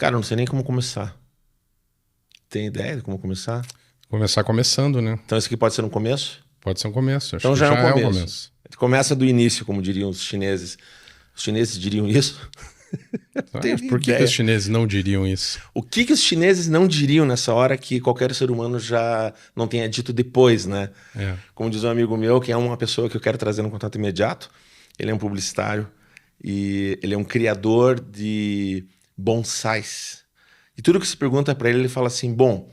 Cara, eu não sei nem como começar. Tem ideia de como começar? Começar começando, né? Então isso aqui pode ser um começo? Pode ser um começo. Acho Então que já é é um um começo. começo. Começa do início, como diriam os chineses. Os chineses diriam isso? Tenho Por que ideia. os chineses não diriam isso? O que os chineses não diriam nessa hora que qualquer ser humano já não tenha dito depois, né? É. Como diz um amigo meu, que é uma pessoa que eu quero trazer no contato imediato, ele é um publicitário e ele é um criador de bonsais. E tudo que se pergunta para ele, ele fala assim, bom,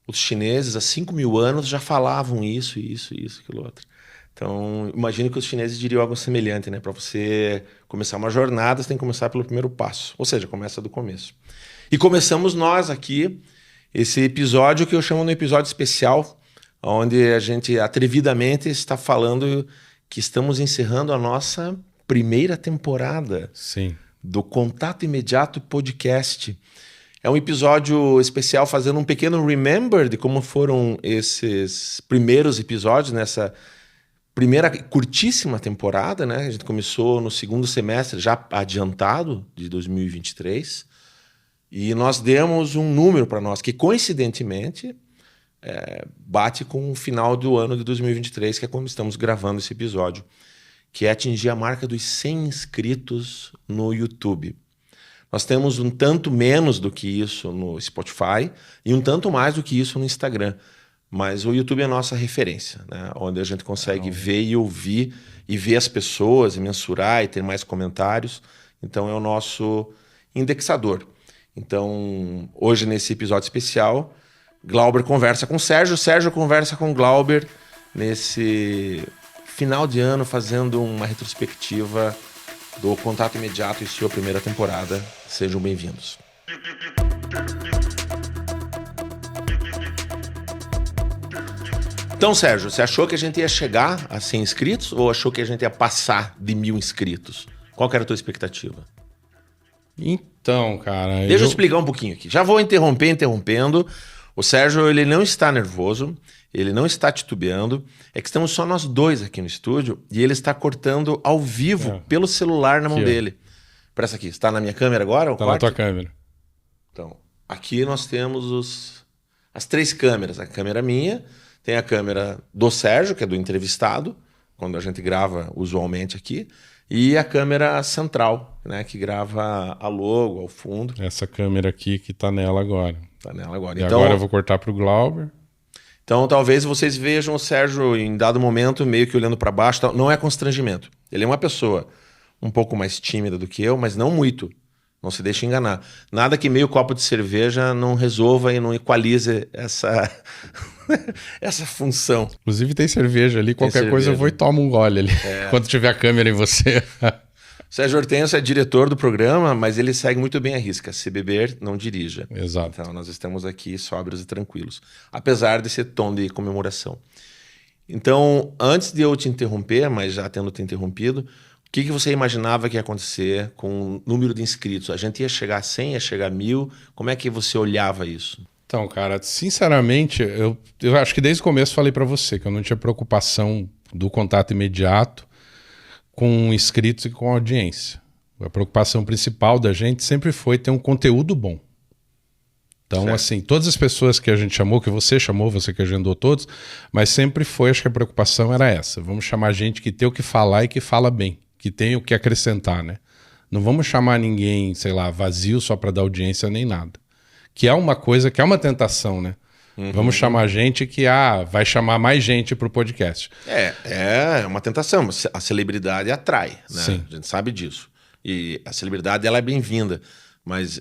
os chineses há 5.000 anos já falavam isso, aquilo outro. Então, imagino que os chineses diriam algo semelhante, né? Para você começar uma jornada, você tem que começar pelo primeiro passo. Ou seja, começa do começo. E começamos nós aqui, esse episódio que eu chamo de episódio especial, onde a gente atrevidamente está falando que estamos encerrando a nossa primeira temporada Sim. do Contato Imediato Podcast. É um episódio especial fazendo um pequeno remember de como foram esses primeiros episódios nessa primeira curtíssima temporada, né? A gente começou no segundo semestre, já adiantado, de 2023. E nós demos um número para nós, que coincidentemente bate com o final do ano de 2023, que é quando estamos gravando esse episódio, que é atingir a marca dos 100 inscritos no YouTube. Nós temos um tanto menos do que isso no Spotify e um tanto mais do que isso no Instagram. Mas o YouTube é a nossa referência, né? Onde a gente consegue ver e ouvir e ver as pessoas e mensurar e ter mais comentários. Então é o nosso indexador. Então, hoje nesse episódio especial, Glauber conversa com Sérgio, Sérgio conversa com Glauber nesse final de ano, fazendo uma retrospectiva do Contato Imediato e sua primeira temporada. Sejam bem-vindos. Então, Sérgio, você achou que a gente ia chegar a 100 inscritos ou achou que a gente ia passar de 1.000 inscritos? Qual que era a tua expectativa? Então, cara... Deixa eu explicar um pouquinho aqui. Já vou interrompendo. O Sérgio, ele não está nervoso, ele não está titubeando. É que estamos só nós dois aqui no estúdio e ele está cortando ao vivo pelo celular na mão dele. Presta aqui, está na minha câmera agora? Tá na tua câmera. Então, aqui nós temos as 3 câmeras. A câmera minha, tem a câmera do Sérgio, que é do entrevistado, quando a gente grava usualmente aqui, e a câmera central, né, que grava a logo, ao fundo. Essa câmera aqui que tá nela agora. Tá nela agora. E então, agora eu vou cortar pro Glauber. Então, talvez vocês vejam o Sérgio em dado momento meio que olhando para baixo. Não é constrangimento. Ele é uma pessoa um pouco mais tímida do que eu, mas não muito. Não se deixe enganar. Nada que meio copo de cerveja não resolva e não equalize essa, essa função. Inclusive tem cerveja ali, qualquer coisa eu vou e tomo um gole ali, quando tiver a câmera em você. O Sérgio Hortêncio é diretor do programa, mas ele segue muito bem a risca. Se beber, não dirija. Exato. Então nós estamos aqui sóbrios e tranquilos, apesar desse tom de comemoração. Então, antes de eu te interromper, mas já tendo te interrompido, o que você imaginava que ia acontecer com o número de inscritos? A gente ia chegar a 100, ia chegar a 1.000? Como é que você olhava isso? Então, cara, sinceramente, eu acho que desde o começo falei para você que eu não tinha preocupação do contato imediato com inscritos e com audiência. A preocupação principal da gente sempre foi ter um conteúdo bom. Então, certo. Assim, todas as pessoas que a gente chamou, que você chamou, você que agendou todos, mas sempre foi, acho que a preocupação era essa. Vamos chamar gente que tem o que falar e que fala bem, que tem o que acrescentar, né? Não vamos chamar ninguém, sei lá, vazio só para dar audiência nem nada. Que é uma coisa, que é uma tentação, né? Uhum. Vamos chamar gente que vai chamar mais gente para o podcast. É uma tentação. A celebridade atrai, né? Sim. A gente sabe disso. E a celebridade, ela é bem-vinda. Mas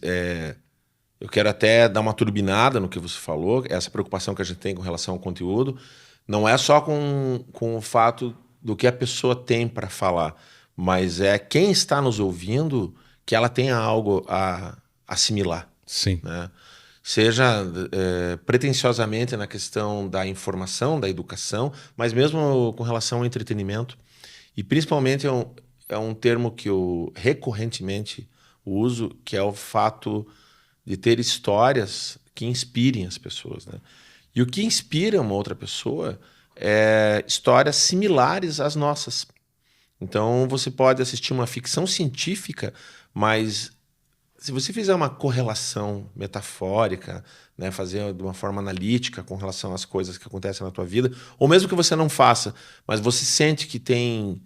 eu quero até dar uma turbinada no que você falou. Essa preocupação que a gente tem com relação ao conteúdo não é só com o fato do que a pessoa tem para falar, mas é quem está nos ouvindo que ela tenha algo a assimilar. Sim. Né? Seja pretensiosamente na questão da informação, da educação, mas mesmo com relação ao entretenimento. E principalmente é um termo que eu recorrentemente uso, que é o fato de ter histórias que inspirem as pessoas. Né? E o que inspira uma outra pessoa é histórias similares às nossas. Então você pode assistir uma ficção científica, mas se você fizer uma correlação metafórica, né, fazer de uma forma analítica com relação às coisas que acontecem na tua vida, ou mesmo que você não faça, mas você sente que tem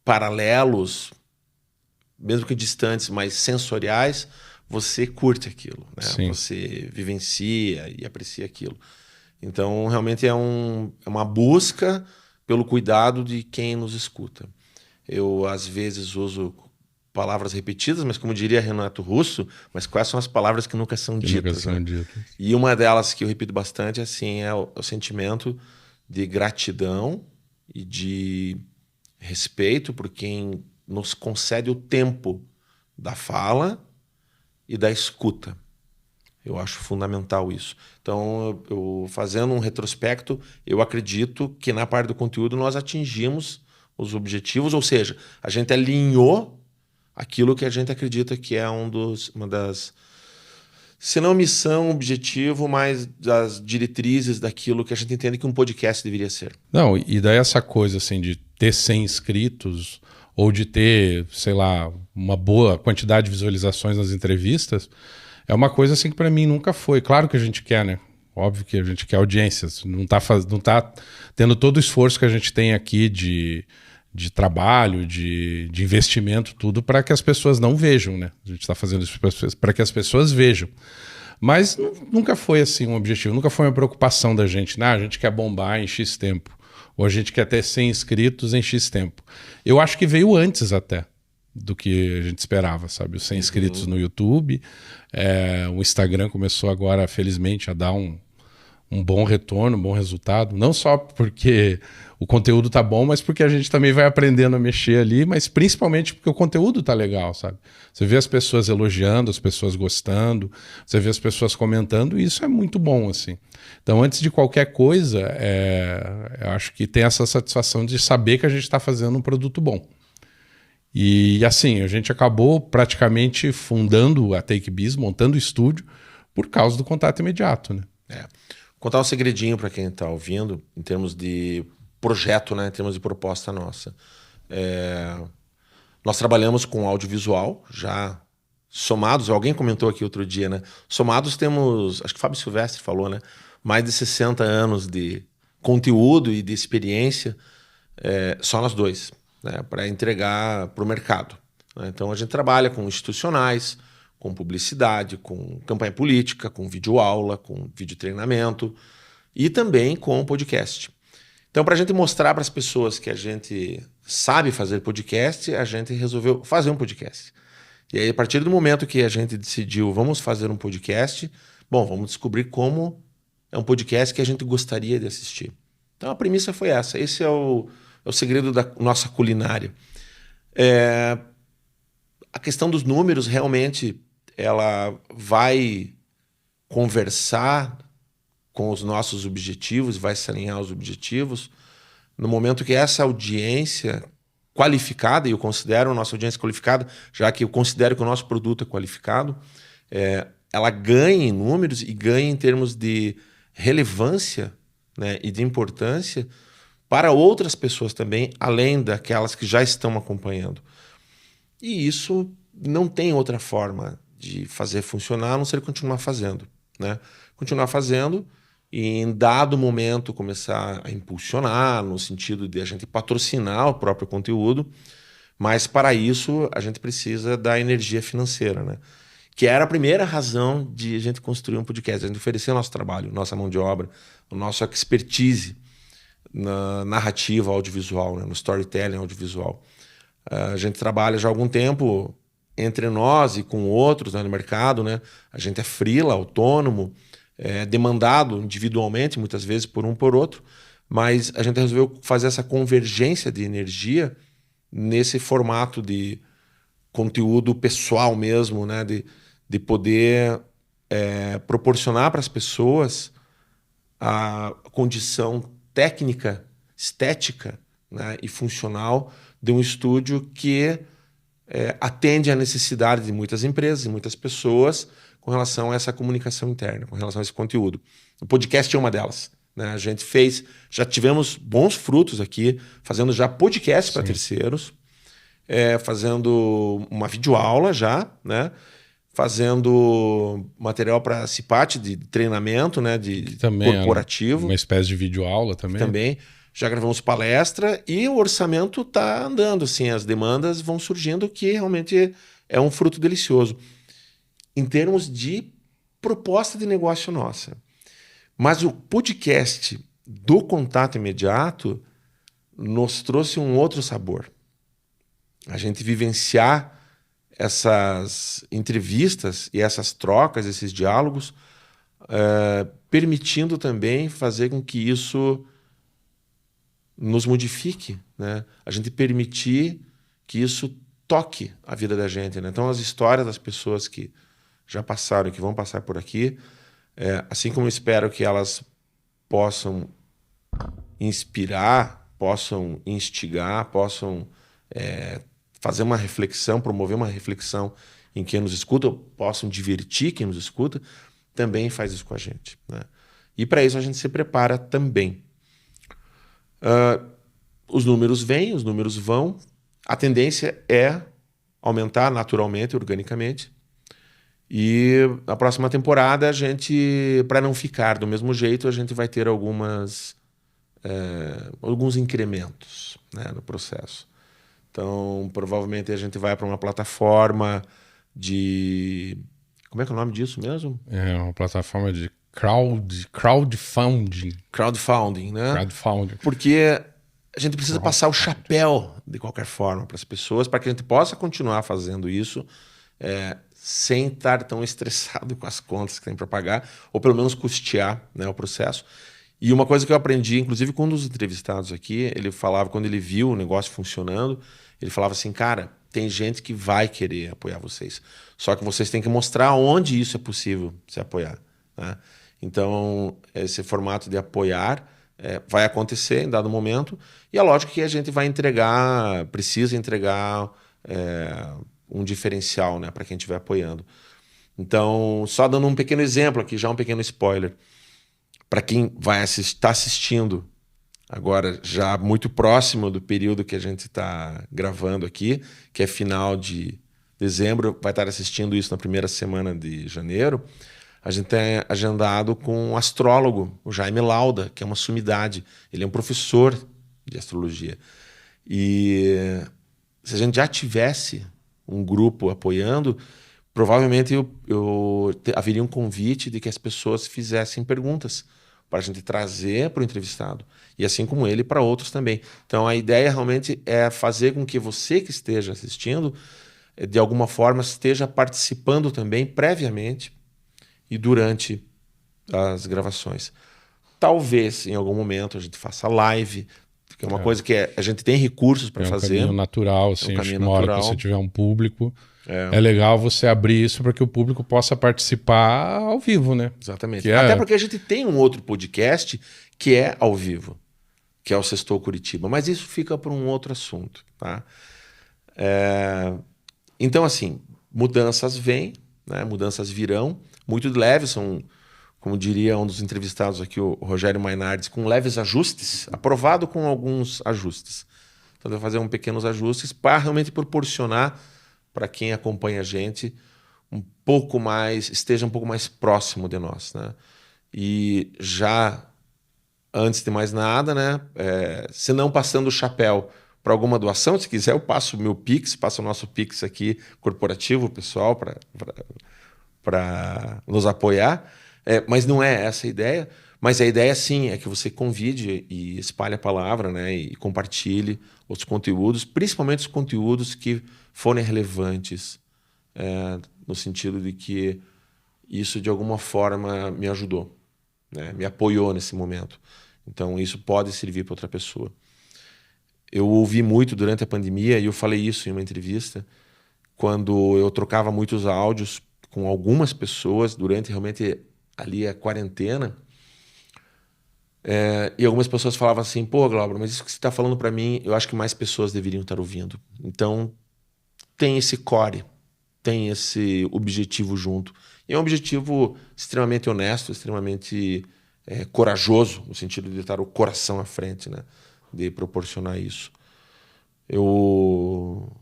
paralelos, mesmo que distantes, mas sensoriais, você curte aquilo, né? Sim. Você vivencia e aprecia aquilo. Então, realmente é uma busca pelo cuidado de quem nos escuta. Eu, às vezes, uso palavras repetidas, mas como diria Renato Russo, mas quais são as palavras que nunca são ditas? E uma delas que eu repito bastante assim, é o sentimento de gratidão e de respeito por quem nos concede o tempo da fala e da escuta. Eu acho fundamental isso. Então, eu fazendo um retrospecto, eu acredito que na parte do conteúdo nós atingimos os objetivos, ou seja, a gente alinhou aquilo que a gente acredita que é uma das, se não missão, objetivo, mas das diretrizes daquilo que a gente entende que um podcast deveria ser. Não, e daí essa coisa assim de ter 100 inscritos ou de ter, sei lá, uma boa quantidade de visualizações nas entrevistas, é uma coisa assim que para mim nunca foi. Claro que a gente quer, né? Óbvio que a gente quer audiências. Não tá tendo todo o esforço que a gente tem aqui de trabalho, de investimento, tudo para que as pessoas não vejam, né? A gente está fazendo isso para que as pessoas vejam. Mas nunca foi assim um objetivo, nunca foi uma preocupação da gente. Né? A gente quer bombar em X tempo. Ou a gente quer ter 100 inscritos em X tempo. Eu acho que veio antes até do que a gente esperava, sabe? Os 100 inscritos no YouTube. O Instagram começou agora, felizmente, a dar um bom retorno, um bom resultado. Não só porque o conteúdo tá bom, mas porque a gente também vai aprendendo a mexer ali, mas principalmente porque o conteúdo tá legal, sabe? Você vê as pessoas elogiando, as pessoas gostando, você vê as pessoas comentando, e isso é muito bom, assim. Então, antes de qualquer coisa, eu acho que tem essa satisfação de saber que a gente está fazendo um produto bom. E assim, a gente acabou praticamente fundando a TakeBiz, montando o estúdio, por causa do contato imediato, né? Contar um segredinho para quem está ouvindo, em termos de projeto, né, em termos de proposta nossa. Nós trabalhamos com audiovisual, já somados, alguém comentou aqui outro dia, né? Somados temos, acho que o Fábio Silvestre falou, né? Mais de 60 anos de conteúdo e de experiência, só nós dois, né, para entregar para o mercado. Né? Então a gente trabalha com institucionais, com publicidade, com campanha política, com videoaula, com vídeo treinamento e também com podcast. Então, para a gente mostrar para as pessoas que a gente sabe fazer podcast, a gente resolveu fazer um podcast. E aí, a partir do momento que a gente decidiu, vamos fazer um podcast, bom, vamos descobrir como é um podcast que a gente gostaria de assistir. Então, a premissa foi essa. Esse é o segredo da nossa culinária. A questão dos números, realmente, ela vai conversar com os nossos objetivos, vai se alinhar aos objetivos, no momento que essa audiência qualificada, e eu considero a nossa audiência qualificada, já que eu considero que o nosso produto é qualificado, ela ganha em números e ganha em termos de relevância, né, e de importância para outras pessoas também, além daquelas que já estão acompanhando. E isso não tem outra forma de fazer funcionar, a não ser continuar fazendo, né? Continuar fazendo e em dado momento começar a impulsionar, no sentido de a gente patrocinar o próprio conteúdo, mas para isso a gente precisa da energia financeira, né? Que era a primeira razão de a gente construir um podcast, a gente oferecer o nosso trabalho, nossa mão de obra, o nosso expertise na narrativa audiovisual, né? No storytelling audiovisual. A gente trabalha já há algum tempo entre nós e com outros, né, no mercado, né? A gente é freela, autônomo, demandado individualmente, muitas vezes por um por outro, mas a gente resolveu fazer essa convergência de energia nesse formato de conteúdo pessoal mesmo, né? De poder proporcionar para as pessoas a condição técnica, estética, né, e funcional de um estúdio que atende à necessidade de muitas empresas e muitas pessoas com relação a essa comunicação interna, com relação a esse conteúdo. O podcast é uma delas, né? A gente já tivemos bons frutos aqui, fazendo já podcast para terceiros, fazendo uma videoaula já, né? Fazendo material para CIPAT de treinamento, né? De também corporativo. uma espécie de videoaula também. Também. Já gravamos palestra e o orçamento está andando, assim, as demandas vão surgindo, que realmente é um fruto delicioso. Em termos de proposta de negócio nossa. Mas o podcast do Contato Imediato nos trouxe um outro sabor. A gente vivenciar essas entrevistas e essas trocas, esses diálogos, permitindo também fazer com que isso nos modifique, né? A gente permitir que isso toque a vida da gente, né? Então, as histórias das pessoas que já passaram e que vão passar por aqui, assim como eu espero que elas possam inspirar, possam instigar, possam fazer uma reflexão, promover uma reflexão em quem nos escuta, possam divertir quem nos escuta, também faz isso com a gente, né? E para isso a gente se prepara também. Os números vêm, os números vão. A tendência é aumentar naturalmente, organicamente. E na próxima temporada, a gente, para não ficar do mesmo jeito, a gente vai ter alguns incrementos, né, no processo. Então, provavelmente a gente vai para uma plataforma de... Como é que é o nome disso mesmo? É uma plataforma de crowdfunding. Crowdfunding, né? Crowdfunding. Porque a gente precisa passar o chapéu, de qualquer forma, para as pessoas, para que a gente possa continuar fazendo isso sem estar tão estressado com as contas que tem para pagar, ou pelo menos custear, né, o processo. E uma coisa que eu aprendi, inclusive com um dos entrevistados aqui, ele falava, quando ele viu o negócio funcionando, ele falava assim, cara, tem gente que vai querer apoiar vocês, só que vocês têm que mostrar onde isso é possível se apoiar, né? Então, esse formato de apoiar vai acontecer em dado momento, e é lógico que a gente vai precisa entregar um diferencial, né, para quem estiver apoiando. Então, só dando um pequeno exemplo aqui, já um pequeno spoiler, para quem vai estar assistindo agora, já muito próximo do período que a gente está gravando aqui, que é final de dezembro, vai estar assistindo isso na primeira semana de janeiro, a gente tem agendado com um astrólogo, o Jaime Lauda, que é uma sumidade. Ele é um professor de astrologia. E se a gente já tivesse um grupo apoiando, provavelmente haveria um convite de que as pessoas fizessem perguntas para a gente trazer para o entrevistado. E assim como ele, para outros também. Então, a ideia realmente é fazer com que você que esteja assistindo, de alguma forma, esteja participando também previamente e durante as gravações. Talvez, em algum momento, a gente faça live, que é uma coisa que a gente tem recursos para fazer. É um caminho natural, assim, caminho uma hora que você tiver um público, é legal você abrir isso para que o público possa participar ao vivo, né? Exatamente. Até porque a gente tem um outro podcast que é ao vivo, que é o Sextou Curitiba, mas isso fica para um outro assunto, tá? Então, assim, mudanças vêm, né? Mudanças virão, muito leves, são, como diria um dos entrevistados aqui, o Rogério Mainardes, com leves ajustes, aprovado com alguns ajustes. Então, vai fazer pequenos ajustes para realmente proporcionar para quem acompanha a gente esteja um pouco mais próximo de nós, né? E já, antes de mais nada, né? Se não passando o chapéu para alguma doação, se quiser, eu passo o meu Pix, passo o nosso Pix aqui, corporativo, pessoal, para nos apoiar. Mas não é essa a ideia. Mas a ideia, sim, é que você convide e espalhe a palavra, né? E compartilhe os conteúdos, principalmente os conteúdos que forem relevantes, no sentido de que isso, de alguma forma, me ajudou, né? Me apoiou nesse momento. Então, isso pode servir para outra pessoa. Eu ouvi muito durante a pandemia, e eu falei isso em uma entrevista, quando eu trocava muitos áudios com algumas pessoas durante realmente ali a quarentena, e algumas pessoas falavam assim, pô, Glauber, mas isso que você está falando para mim, eu acho que mais pessoas deveriam estar ouvindo. Então, tem esse core, tem esse objetivo junto. E é um objetivo extremamente honesto, extremamente corajoso, no sentido de estar o coração à frente, né? De proporcionar isso. Eu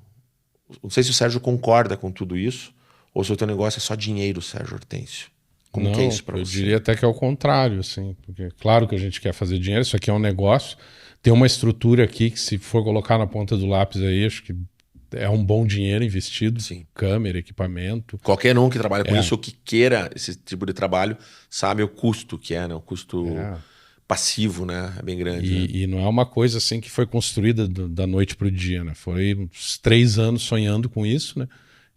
Não sei se o Sérgio concorda com tudo isso, ou se o teu negócio é só dinheiro, Sérgio Hortêncio. Como que é isso para você? Eu diria até que é o contrário, assim, porque claro que a gente quer fazer dinheiro, isso aqui é um negócio, tem uma estrutura aqui que se for colocar na ponta do lápis aí, acho que é um bom dinheiro investido, Sim. câmera, equipamento. Qualquer um que trabalha com isso ou que queira esse tipo de trabalho sabe o custo que é, né? O custo passivo, né? É bem grande. E não é uma coisa assim que foi construída da noite para o dia, né? Foi uns 3 anos sonhando com isso, né?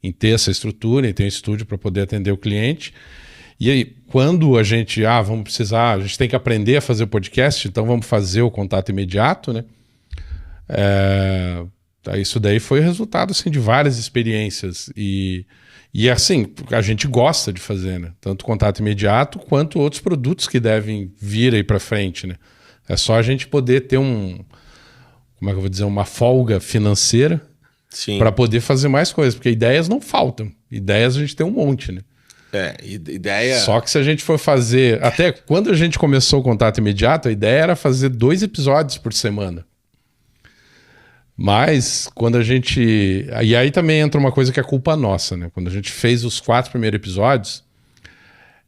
Em ter essa estrutura, em ter um estúdio para poder atender o cliente. E aí, quando a gente, vamos precisar, a gente tem que aprender a fazer o podcast, então vamos fazer o contato imediato, né? Isso daí foi resultado assim, de várias experiências. E assim, a gente gosta de fazer, né? Tanto contato imediato quanto outros produtos que devem vir aí para frente, né? É só a gente poder ter como é que eu vou dizer, uma folga financeira para poder fazer mais coisas, porque ideias não faltam. Ideias a gente tem um monte, né? Ideia... Só que se a gente for fazer... Até quando a gente começou o contato imediato, a ideia era fazer 2 episódios por semana. Mas quando a gente... E aí também entra uma coisa que é culpa nossa, né? Quando a gente fez os 4 primeiros episódios,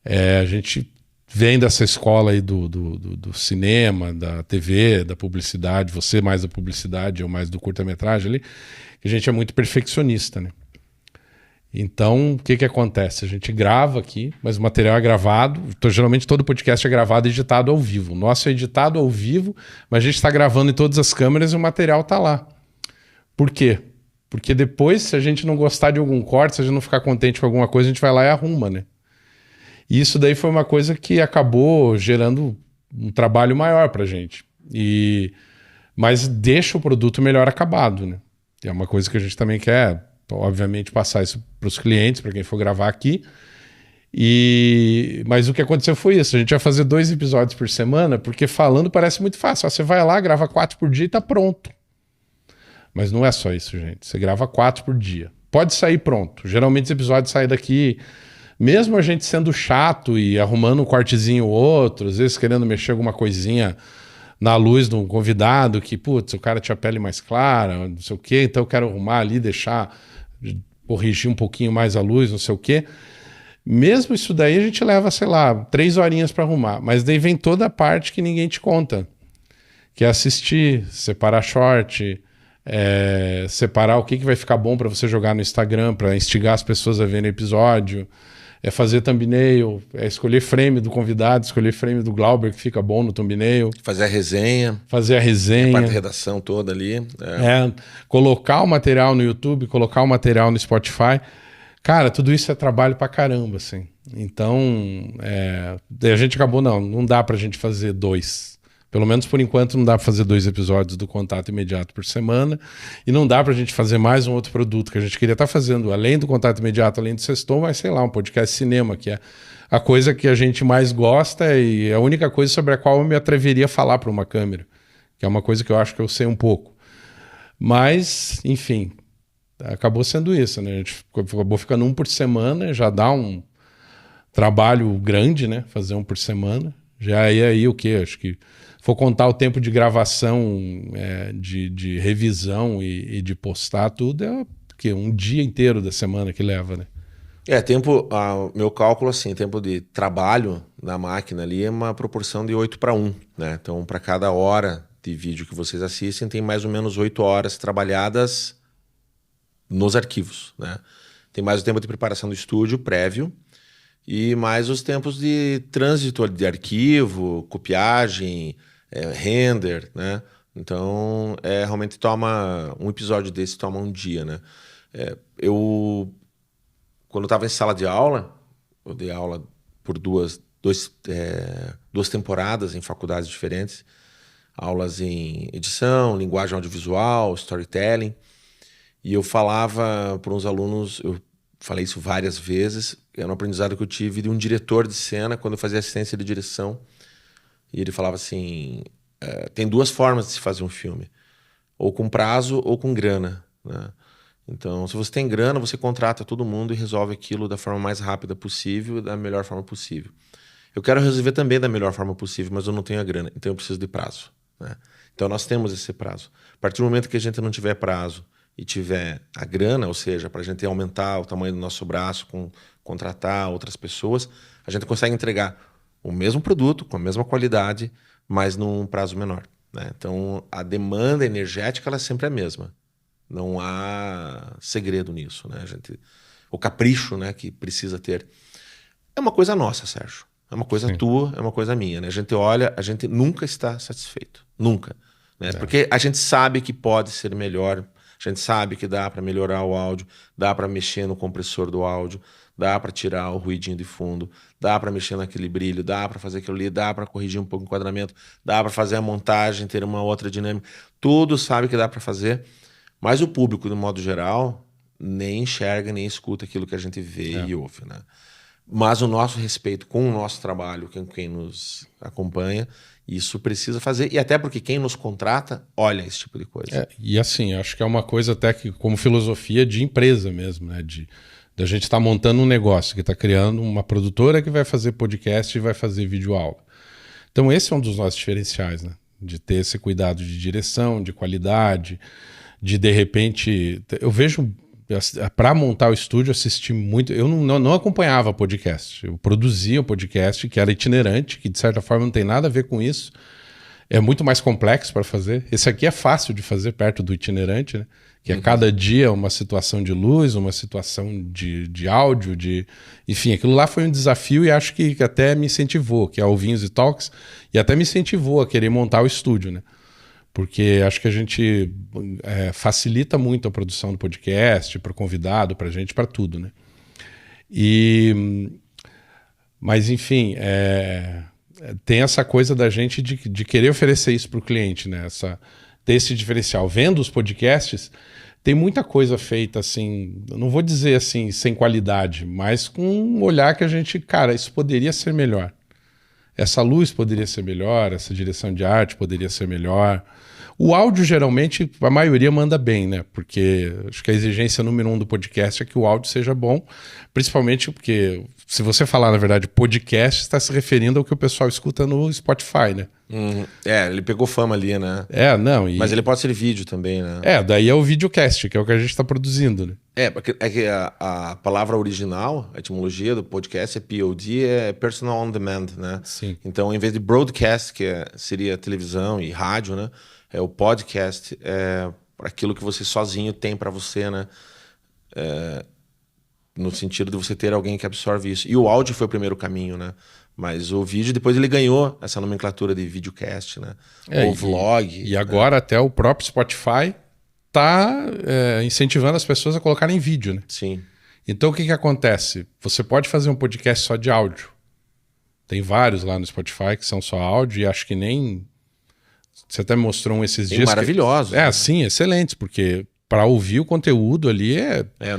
a gente vem dessa escola aí do cinema, da TV, da publicidade, você mais da publicidade, eu mais do curta-metragem ali, que a gente é muito perfeccionista, né? Então, o que acontece? A gente grava aqui, mas o material é gravado. Então, geralmente todo podcast é gravado e editado ao vivo. O nosso é editado ao vivo, mas a gente está gravando em todas as câmeras e o material está lá. Por quê? Porque depois, se a gente não gostar de algum corte, se a gente não ficar contente com alguma coisa, a gente vai lá e arruma, né? E isso daí foi uma coisa que acabou gerando um trabalho maior pra gente. Mas deixa o produto melhor acabado, né? É uma coisa que a gente também quer, obviamente, passar isso para os clientes, para quem for gravar aqui. Mas o que aconteceu foi isso. A gente ia fazer 2 episódios por semana, porque falando parece muito fácil. Você vai lá, grava 4 por dia e tá pronto. Mas não é só isso, gente. Você grava 4 por dia. Pode sair pronto. Geralmente os episódios saem daqui, mesmo a gente sendo chato e arrumando um cortezinho ou outro, às vezes querendo mexer alguma coisinha na luz de um convidado, que, putz, o cara tinha a pele mais clara, não sei o quê, então eu quero arrumar ali, corrigir um pouquinho mais a luz, não sei o quê. Mesmo isso daí a gente leva, sei lá, 3 horinhas para arrumar. Mas daí vem toda a parte que ninguém te conta. Que é assistir, separar short, separar o que vai ficar bom para você jogar no Instagram, para instigar as pessoas a verem o episódio, fazer thumbnail, escolher frame do convidado, escolher frame do Glauber que fica bom no thumbnail. Fazer a resenha. A parte da redação toda ali. Colocar o material no YouTube, colocar o material no Spotify. Cara, tudo isso é trabalho pra caramba, assim. Então, a gente acabou, não dá pra gente fazer 2. Pelo menos por enquanto não dá pra fazer 2 episódios do Contato Imediato por semana. E não dá pra gente fazer mais um outro produto que a gente queria estar fazendo, além do Contato Imediato, além do Sextou, mas sei lá, um podcast cinema, que é a coisa que a gente mais gosta e a única coisa sobre a qual eu me atreveria a falar pra uma câmera. Que é uma coisa que eu acho que eu sei um pouco. Mas, enfim, acabou sendo isso, né? A gente acabou ficando 1 por semana, já dá um trabalho grande, né? Fazer 1 por semana. Já é aí o quê? Acho que for contar o tempo de gravação, de revisão e de postar tudo, é um dia inteiro da semana que leva, né? Meu cálculo, assim, tempo de trabalho na máquina ali é uma proporção de 8:1, né? Então, para cada hora de vídeo que vocês assistem, tem mais ou menos 8 horas trabalhadas nos arquivos, né? Tem mais o tempo de preparação do estúdio prévio e mais os tempos de trânsito de arquivo, copiagem, render, né? Então, realmente um episódio desse toma um dia, né? Quando eu estava em sala de aula, eu dei aula por duas temporadas em faculdades diferentes, aulas em edição, linguagem audiovisual, storytelling, e eu falava para uns alunos, eu falei isso várias vezes, era um aprendizado que eu tive de um diretor de cena quando eu fazia assistência de direção, e ele falava assim, tem 2 formas de se fazer um filme, ou com prazo ou com grana, né? Então, se você tem grana, você contrata todo mundo e resolve aquilo da forma mais rápida possível, da melhor forma possível. Eu quero resolver também da melhor forma possível, mas eu não tenho a grana, então eu preciso de prazo, né? Então, nós temos esse prazo. A partir do momento que a gente não tiver prazo e tiver a grana, ou seja, para a gente aumentar o tamanho do nosso braço, contratar outras pessoas, a gente consegue entregar o mesmo produto, com a mesma qualidade, mas num prazo menor, né? Então, a demanda energética ela é sempre a mesma. Não há segredo nisso, né? O capricho, né, que precisa ter. É uma coisa nossa, Sérgio. É uma coisa Sim. tua, é uma coisa minha, né? A gente olha, a gente nunca está satisfeito. Nunca. Né? Porque a gente sabe que pode ser melhor, a gente sabe que dá para melhorar o áudio, dá para mexer no compressor do áudio, dá para tirar o ruidinho de fundo, dá para mexer naquele brilho, dá para fazer aquilo ali, dá para corrigir um pouco o enquadramento, dá para fazer a montagem, ter uma outra dinâmica. Tudo sabe que dá para fazer, mas o público, de modo geral, nem enxerga, nem escuta aquilo que a gente vê e ouve, né? Mas o nosso respeito com o nosso trabalho, com quem nos acompanha, isso precisa fazer. E até porque quem nos contrata olha esse tipo de coisa. E assim, acho que é uma coisa até que como filosofia de empresa mesmo, né? Da gente estar montando um negócio, que está criando uma produtora que vai fazer podcast e vai fazer videoaula. Então esse é um dos nossos diferenciais, né? De ter esse cuidado de direção, de qualidade, de repente... Eu vejo... Para montar o estúdio, assisti muito. Eu não acompanhava podcast. Eu produzia um podcast que era itinerante, que de certa forma não tem nada a ver com isso. É muito mais complexo para fazer. Esse aqui é fácil de fazer perto do itinerante, né? Que é cada dia uma situação de luz, uma situação de áudio, enfim, aquilo lá foi um desafio e acho que até me incentivou, que é o Vinhos e Talks, e até me incentivou a querer montar o estúdio, né? Porque acho que a gente facilita muito a produção do podcast, para o convidado, para a gente, para tudo, né? Mas, enfim, tem essa coisa da gente de querer oferecer isso para o cliente, né? Ter esse diferencial. Vendo os podcasts, tem muita coisa feita, assim, não vou dizer assim, sem qualidade, mas com um olhar que a gente, cara, isso poderia ser melhor. Essa luz poderia ser melhor, essa direção de arte poderia ser melhor. O áudio, geralmente, a maioria manda bem, né? Porque acho que a exigência número 1 do podcast é que o áudio seja bom, principalmente porque, se você falar, na verdade, podcast, está se referindo ao que o pessoal escuta no Spotify, né? Ele pegou fama ali, né? Não. Mas ele pode ser vídeo também, né? Daí é o videocast, que é o que a gente está produzindo, né? Porque a palavra original, a etimologia do podcast é POD, é Personal On Demand, né? Sim. Então, em vez de broadcast, que seria televisão e rádio, né? O podcast é aquilo que você sozinho tem para você, né? No sentido de você ter alguém que absorve isso. E o áudio foi o primeiro caminho, né? Mas o vídeo, depois ele ganhou essa nomenclatura de videocast, né? Ou vlog. E agora até o próprio Spotify está incentivando as pessoas a colocarem vídeo, né? Sim. Então o que acontece? Você pode fazer um podcast só de áudio. Tem vários lá no Spotify que são só áudio e acho que nem... Você até mostrou um esses dias. Maravilhosos. Né? Sim, excelentes, porque para ouvir o conteúdo ali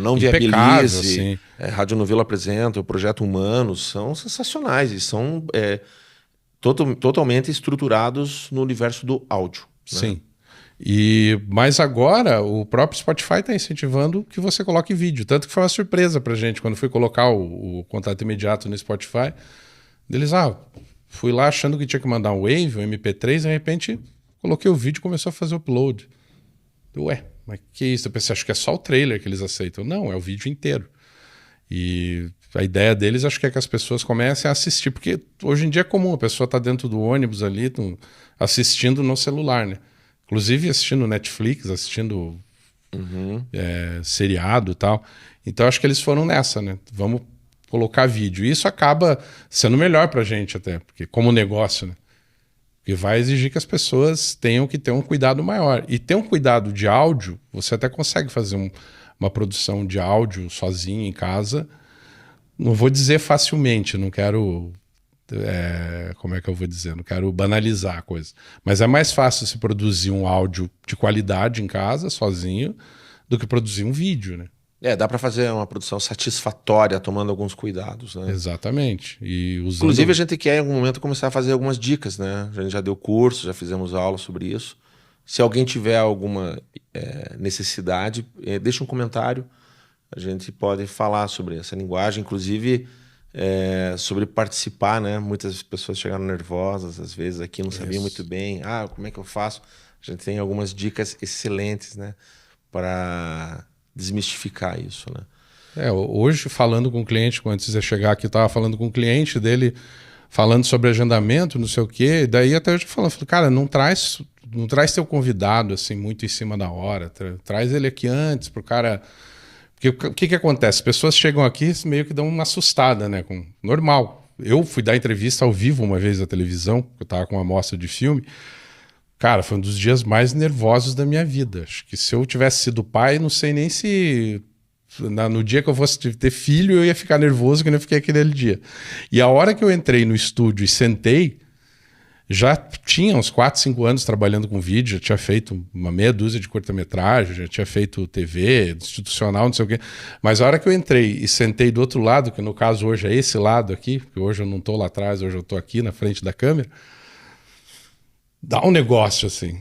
Não impecável, Viabilize, assim. Rádio Novelo Apresenta, o Projeto Humanos, são sensacionais e são totalmente estruturados no universo do áudio. Né? Sim. Mas agora o próprio Spotify está incentivando que você coloque vídeo. Tanto que foi uma surpresa pra gente quando fui colocar o contato imediato no Spotify. Eles, fui lá achando que tinha que mandar um Wave, um MP3, de repente coloquei o vídeo e começou a fazer o upload. Ué, mas que isso? Eu pensei, acho que é só o trailer que eles aceitam. Não, é o vídeo inteiro. E a ideia deles acho que é que as pessoas comecem a assistir, porque hoje em dia é comum, a pessoa tá dentro do ônibus ali, assistindo no celular, né? Inclusive assistindo Netflix, assistindo seriado e tal. Então acho que eles foram nessa, né? Vamos colocar vídeo. E isso acaba sendo melhor pra gente até, porque como negócio, né? Porque vai exigir que as pessoas tenham que ter um cuidado maior. E ter um cuidado de áudio, você até consegue fazer uma produção de áudio sozinho em casa. Não vou dizer facilmente, não quero... como é que eu vou dizer? Não quero banalizar a coisa. Mas é mais fácil se produzir um áudio de qualidade em casa, sozinho, do que produzir um vídeo, né? Dá para fazer uma produção satisfatória, tomando alguns cuidados, né? Exatamente. Inclusive, a gente quer, em algum momento, começar a fazer algumas dicas, né? A gente já deu curso, já fizemos aula sobre isso. Se alguém tiver alguma necessidade, deixa um comentário. A gente pode falar sobre essa linguagem, inclusive sobre participar, né? Muitas pessoas chegaram nervosas, às vezes, aqui não sabiam muito bem. Como é que eu faço? A gente tem algumas dicas excelentes, né? para desmistificar isso, né? Hoje, falando com o cliente, antes de chegar aqui, eu estava falando com o cliente dele, falando sobre agendamento, não sei o quê, daí até eu já falei, cara, não traz teu convidado assim muito em cima da hora, traz ele aqui antes pro cara... Porque o que acontece? As pessoas chegam aqui meio que dão uma assustada, né? Normal. Eu fui dar entrevista ao vivo uma vez na televisão, eu estava com uma amostra de filme. Cara, foi um dos dias mais nervosos da minha vida. Acho que se eu tivesse sido pai, não sei nem se... No dia que eu fosse ter filho, eu ia ficar nervoso que nem eu fiquei aquele dia. E a hora que eu entrei no estúdio e sentei, já tinha uns 4, 5 anos trabalhando com vídeo, já tinha feito uma meia dúzia de curta-metragem, já tinha feito TV, institucional, não sei o quê. Mas a hora que eu entrei e sentei do outro lado, que no caso hoje é esse lado aqui, porque hoje eu não estou lá atrás, hoje eu estou aqui na frente da câmera, dá um negócio assim.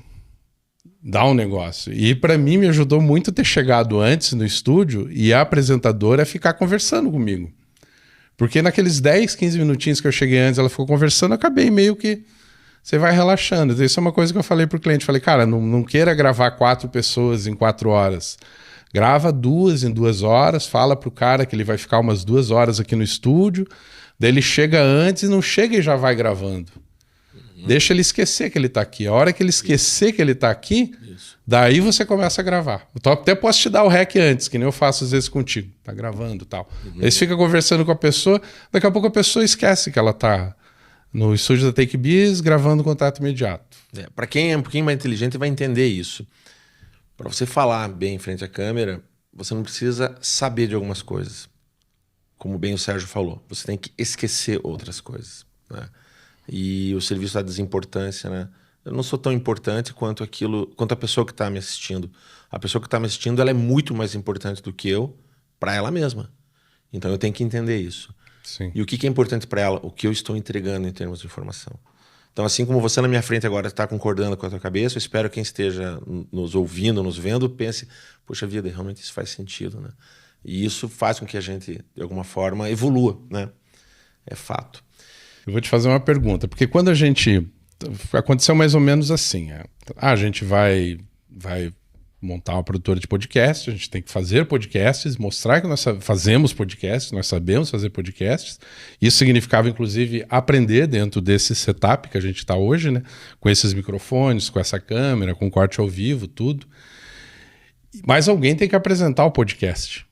Dá um negócio. E para mim me ajudou muito ter chegado antes no estúdio e a apresentadora ficar conversando comigo. Porque naqueles 10, 15 minutinhos que eu cheguei antes, ela ficou conversando, eu acabei meio que... Você vai relaxando. Isso é uma coisa que eu falei pro cliente. Falei, cara, não queira gravar 4 pessoas em 4 horas. Grava 2 em 2 horas, fala pro cara que ele vai ficar umas 2 horas aqui no estúdio, daí ele chega antes e não chega e já vai gravando. Deixa ele esquecer que ele tá aqui. A hora que ele esquecer que ele tá aqui, daí você começa a gravar. Eu até posso te dar o rec antes, que nem eu faço às vezes contigo. Tá gravando e tal. Aí você fica conversando com a pessoa, daqui a pouco a pessoa esquece que ela tá no estúdio da Take Biz gravando contato imediato. Para quem é um pouquinho mais inteligente vai entender isso. Para você falar bem em frente à câmera, você não precisa saber de algumas coisas. Como bem o Sérgio falou, você tem que esquecer outras coisas, né? E o serviço da desimportância, né? Eu não sou tão importante quanto a pessoa que está me assistindo. A pessoa que está me assistindo, ela é muito mais importante do que eu para ela mesma. Então eu tenho que entender isso. Sim. E o que é importante para ela? O que eu estou entregando em termos de informação. Então, assim como você na minha frente agora está concordando com a tua cabeça, eu espero que quem esteja nos ouvindo, nos vendo, pense, poxa vida, realmente isso faz sentido, né? E isso faz com que a gente, de alguma forma, evolua, né? É fato. Eu vou te fazer uma pergunta, porque quando a gente... Aconteceu mais ou menos assim. A gente vai montar uma produtora de podcast, a gente tem que fazer podcasts, mostrar que nós fazemos podcasts, nós sabemos fazer podcasts. Isso significava, inclusive, aprender dentro desse setup que a gente está hoje, né? Com esses microfones, com essa câmera, com corte ao vivo, tudo. Mas alguém tem que apresentar o podcast.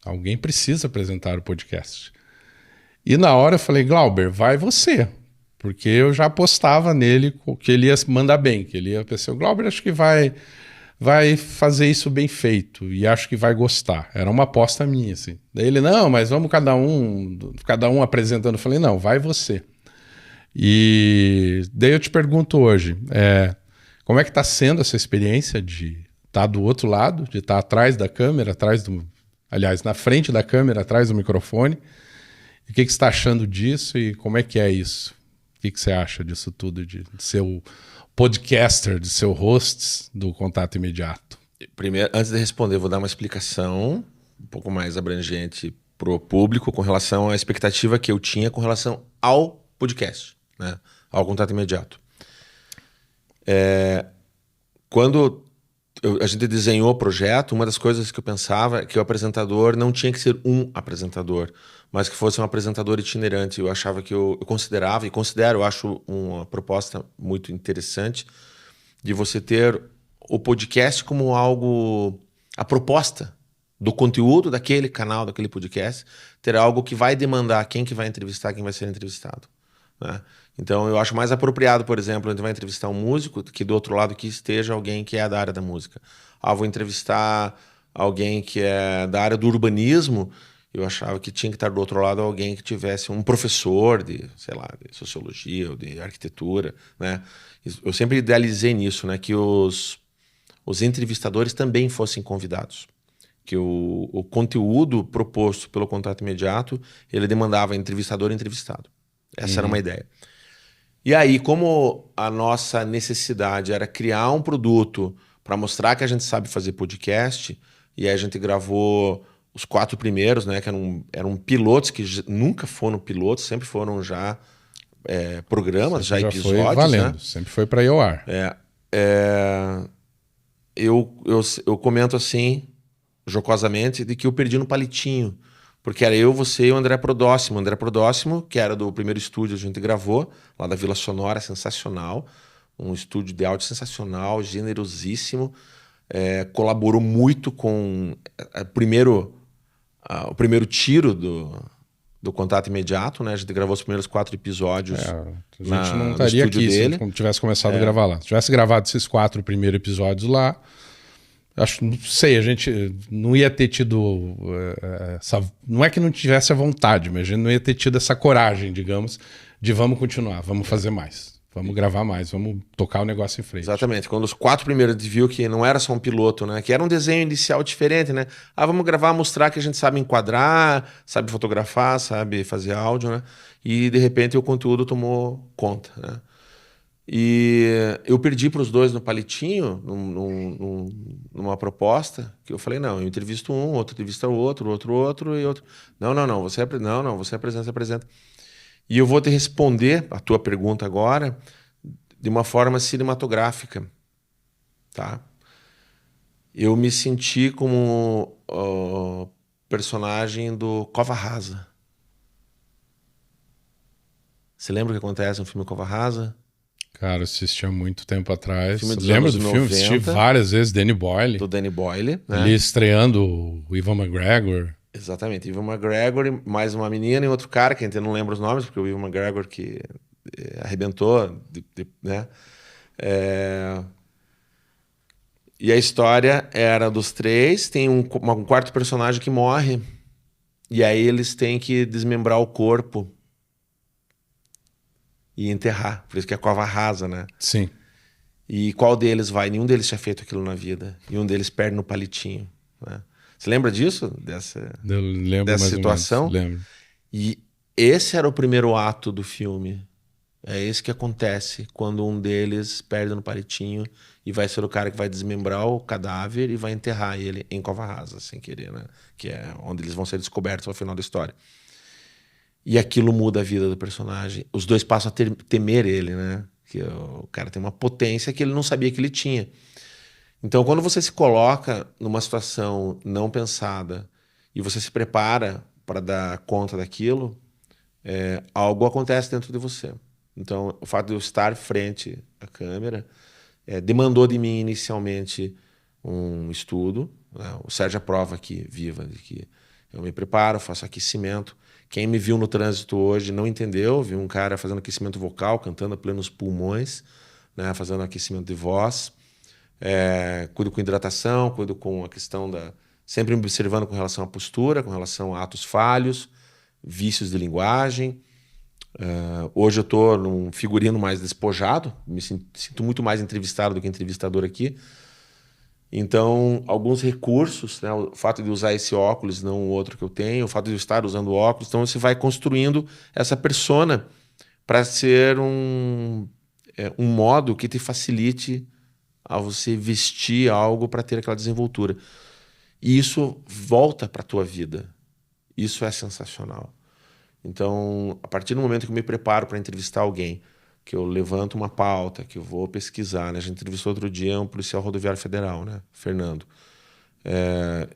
Alguém precisa apresentar o podcast. E na hora eu falei, Glauber, vai você. Porque eu já apostava nele que ele ia mandar bem, que ele ia pensar, o Glauber acho que vai fazer isso bem feito e acho que vai gostar. Era uma aposta minha, assim. Daí ele, não, mas vamos cada um apresentando. Eu falei, não, vai você. E daí eu te pergunto hoje, como é que está sendo essa experiência de estar do outro lado, de estar atrás da câmera, aliás, na frente da câmera, atrás do microfone? O que você está achando disso e como é que é isso? O que você acha disso tudo, de ser o podcaster, de ser o host do Contato Imediato? Primeiro, antes de responder, vou dar uma explicação um pouco mais abrangente para o público com relação à expectativa que eu tinha com relação ao podcast, né? Ao Contato Imediato. Quando a gente desenhou o projeto, uma das coisas que eu pensava é que o apresentador não tinha que ser um apresentador, mas que fosse um apresentador itinerante. Eu achava que eu considerava e considero, eu acho uma proposta muito interessante de você ter o podcast como algo, a proposta do conteúdo daquele canal, daquele podcast, ter algo que vai demandar quem que vai entrevistar, quem vai ser entrevistado, né? Então eu acho mais apropriado, por exemplo, a gente vai entrevistar um músico, que do outro lado que esteja alguém que é da área da música. Vou entrevistar alguém que é da área do urbanismo, eu achava que tinha que estar do outro lado alguém que tivesse um professor de, sei lá, de sociologia ou de arquitetura, né? Eu sempre idealizei nisso, né? Que os entrevistadores também fossem convidados. Que o conteúdo proposto pelo Contato Imediato, ele demandava entrevistador e entrevistado. Essa era uma ideia. E aí, como a nossa necessidade era criar um produto para mostrar que a gente sabe fazer podcast, e aí a gente gravou os 4 primeiros, né, que eram pilotos, que nunca foram pilotos, sempre foram já programas, já episódios. Foi valendo, né? Sempre foi para ir ao ar. eu comento assim, jocosamente, de que eu perdi no palitinho. Porque era eu, você e o André Prodóximo. O André Prodóximo, que era do primeiro estúdio que a gente gravou, lá da Vila Sonora, sensacional. Um estúdio de áudio sensacional, generosíssimo. Colaborou muito com o primeiro tiro do Contato Imediato, né? A gente gravou os primeiros 4 episódios A gente não no estaria estúdio aqui dele. se não tivesse começado a gravar lá. Se tivesse gravado esses 4 primeiros episódios lá, acho, não sei, a gente não ia ter tido essa. Não é que não tivesse a vontade, mas a gente não ia ter tido essa coragem, digamos, de vamos continuar, vamos fazer mais, vamos gravar mais, vamos tocar o negócio em frente. Exatamente. Quando os 4 primeiros a gente viu que não era só um piloto, né? Que era um desenho inicial diferente, né? Vamos gravar, mostrar que a gente sabe enquadrar, sabe fotografar, sabe fazer áudio, né? E de repente o conteúdo tomou conta, né? E eu perdi para os dois no palitinho, numa proposta, que eu falei, não, eu entrevisto um, outro entrevista o outro e outro. Não, você apresenta. E eu vou te responder a tua pergunta agora de uma forma cinematográfica, tá? Eu me senti como o personagem do Cova Rasa. Você lembra o que acontece no filme Cova Rasa? Cara, eu assisti há muito tempo atrás. Filme dos Lembro anos do filme? 90, assisti várias vezes, Danny Boyle. do Danny Boyle, né? Ele estreando o Ivan McGregor. Exatamente. Ivan McGregor, mais uma menina e outro cara, que a gente não lembra os nomes, porque o Ivan McGregor que arrebentou, né? E a história era dos 3, tem um quarto personagem que morre, e aí eles têm que desmembrar o corpo e enterrar. Por isso que é cova rasa, né? Sim. E qual deles vai? Nenhum deles tinha feito aquilo na vida. E um deles perde no palitinho, né? Você lembra disso? Eu lembro Dessa mais situação? ou menos. Lembro. E esse era o primeiro ato do filme. É esse que acontece quando um deles perde no palitinho e vai ser o cara que vai desmembrar o cadáver e vai enterrar ele em cova rasa, sem querer, né? Que é onde eles vão ser descobertos ao final da história. E aquilo muda a vida do personagem. Os dois passam a temer ele, né? Que o cara tem uma potência que ele não sabia que ele tinha. Então, quando você se coloca numa situação não pensada e você se prepara para dar conta daquilo, algo acontece dentro de você. Então, o fato de eu estar frente à câmera demandou de mim inicialmente um estudo, né? O Sérgio aprova aqui, viva, de que eu me preparo, faço aquecimento. Quem me viu no trânsito hoje não entendeu, viu um cara fazendo aquecimento vocal, cantando a plenos pulmões, né? Fazendo aquecimento de voz. Cuido com hidratação, cuido com a questão sempre me observando com relação à postura, com relação a atos falhos, vícios de linguagem. Hoje eu estou num figurino mais despojado, me sinto muito mais entrevistado do que entrevistador aqui. Então, alguns recursos, né, o fato de usar esse óculos, não o outro que eu tenho, o fato de eu estar usando óculos, então você vai construindo essa persona para ser um modo que te facilite a você vestir algo para ter aquela desenvoltura. E isso volta para a tua vida. Isso é sensacional. Então, a partir do momento que eu me preparo para entrevistar alguém, que eu levanto uma pauta, que eu vou pesquisar, né? A gente entrevistou outro dia um policial rodoviário federal, né? Fernando.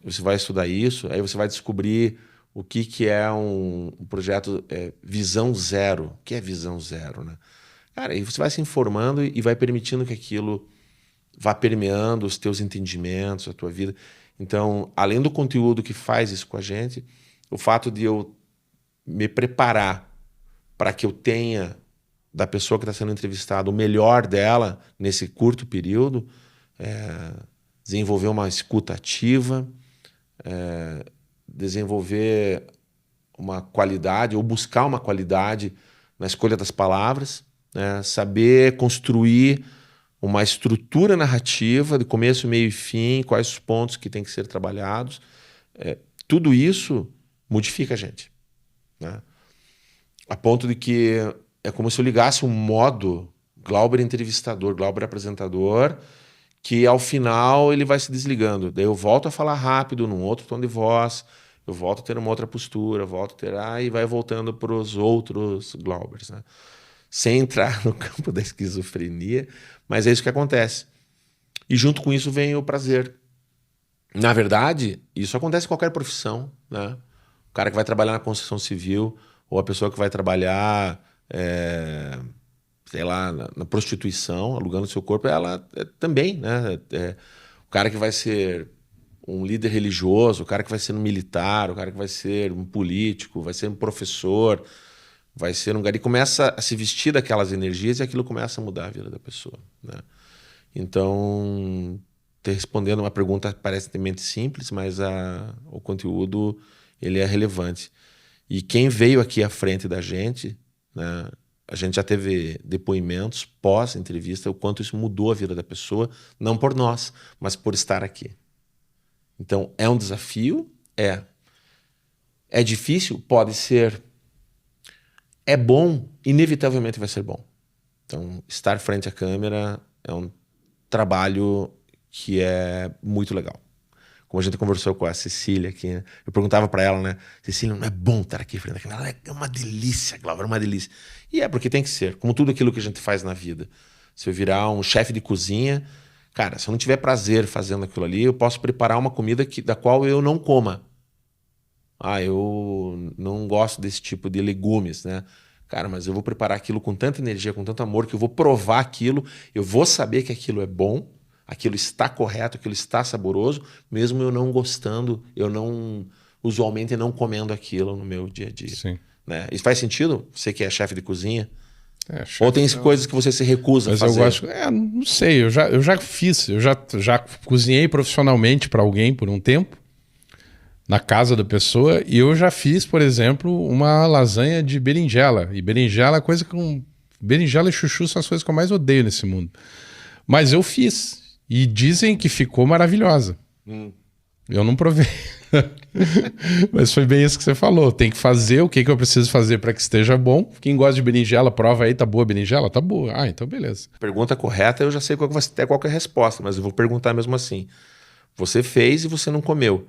Você vai estudar isso, aí você vai descobrir o que é um projeto Visão Zero. O que é Visão Zero, né? Cara, aí você vai se informando e vai permitindo que aquilo vá permeando os teus entendimentos, a tua vida. Então, além do conteúdo que faz isso com a gente, o fato de eu me preparar para que eu tenha da pessoa que está sendo entrevistada o melhor dela nesse curto período, desenvolver uma escuta ativa, desenvolver uma qualidade ou buscar uma qualidade na escolha das palavras, né? Saber construir uma estrutura narrativa de começo, meio e fim, quais os pontos que têm que ser trabalhados. Tudo isso modifica a gente, né? A ponto de que é como se eu ligasse um modo Glauber entrevistador, Glauber apresentador, que ao final ele vai se desligando. Daí eu volto a falar rápido, num outro tom de voz, eu volto a ter uma outra postura, volto a ter... e vai voltando para os outros Glaubers, né? Sem entrar no campo da esquizofrenia, mas é isso que acontece. E junto com isso vem o prazer. Na verdade, isso acontece em qualquer profissão, né? O cara que vai trabalhar na construção civil, ou a pessoa que vai trabalhar, sei lá, na prostituição, alugando seu corpo, ela também, né? O cara que vai ser um líder religioso, o cara que vai ser um militar, o cara que vai ser um político, vai ser um professor, vai ser um cara que começa a se vestir daquelas energias e aquilo começa a mudar a vida da pessoa, né? Então, respondendo uma pergunta aparentemente simples, mas o conteúdo ele é relevante. E quem veio aqui à frente da gente, né, a gente já teve depoimentos pós-entrevista, o quanto isso mudou a vida da pessoa, não por nós, mas por estar aqui. Então, é um desafio? É difícil? Pode ser. É bom? Inevitavelmente vai ser bom. Então, estar frente à câmera é um trabalho que é muito legal. Como a gente conversou com a Cecília aqui, né? Eu perguntava para ela, né? Cecília, não é bom estar aqui frente à câmera? É uma delícia, Glauber, é uma delícia. E é porque tem que ser, como tudo aquilo que a gente faz na vida. Se eu virar um chefe de cozinha, cara, se eu não tiver prazer fazendo aquilo ali, eu posso preparar uma comida da qual eu não coma. Eu não gosto desse tipo de legumes, né? Cara, mas eu vou preparar aquilo com tanta energia, com tanto amor, que eu vou provar aquilo, eu vou saber que aquilo é bom, aquilo está correto, aquilo está saboroso, mesmo eu não gostando, usualmente não comendo aquilo no meu dia a dia. Sim. Né? Isso faz sentido? Você que é chefe de cozinha? Chefe ou tem coisas que você se recusa a fazer? Mas eu gosto... não sei, eu já fiz, eu já cozinhei profissionalmente para alguém por um tempo, na casa da pessoa, e eu já fiz, por exemplo, uma lasanha de berinjela. E berinjela é coisa com... Berinjela e chuchu são as coisas que eu mais odeio nesse mundo. Mas eu fiz. E dizem que ficou maravilhosa. Eu não provei. Mas foi bem isso que você falou. Tem que fazer o que eu preciso fazer para que esteja bom. Quem gosta de berinjela, prova aí. Tá boa a berinjela? Tá boa. Então beleza. Pergunta correta, eu já sei qual é a resposta, mas eu vou perguntar mesmo assim. Você fez e você não comeu.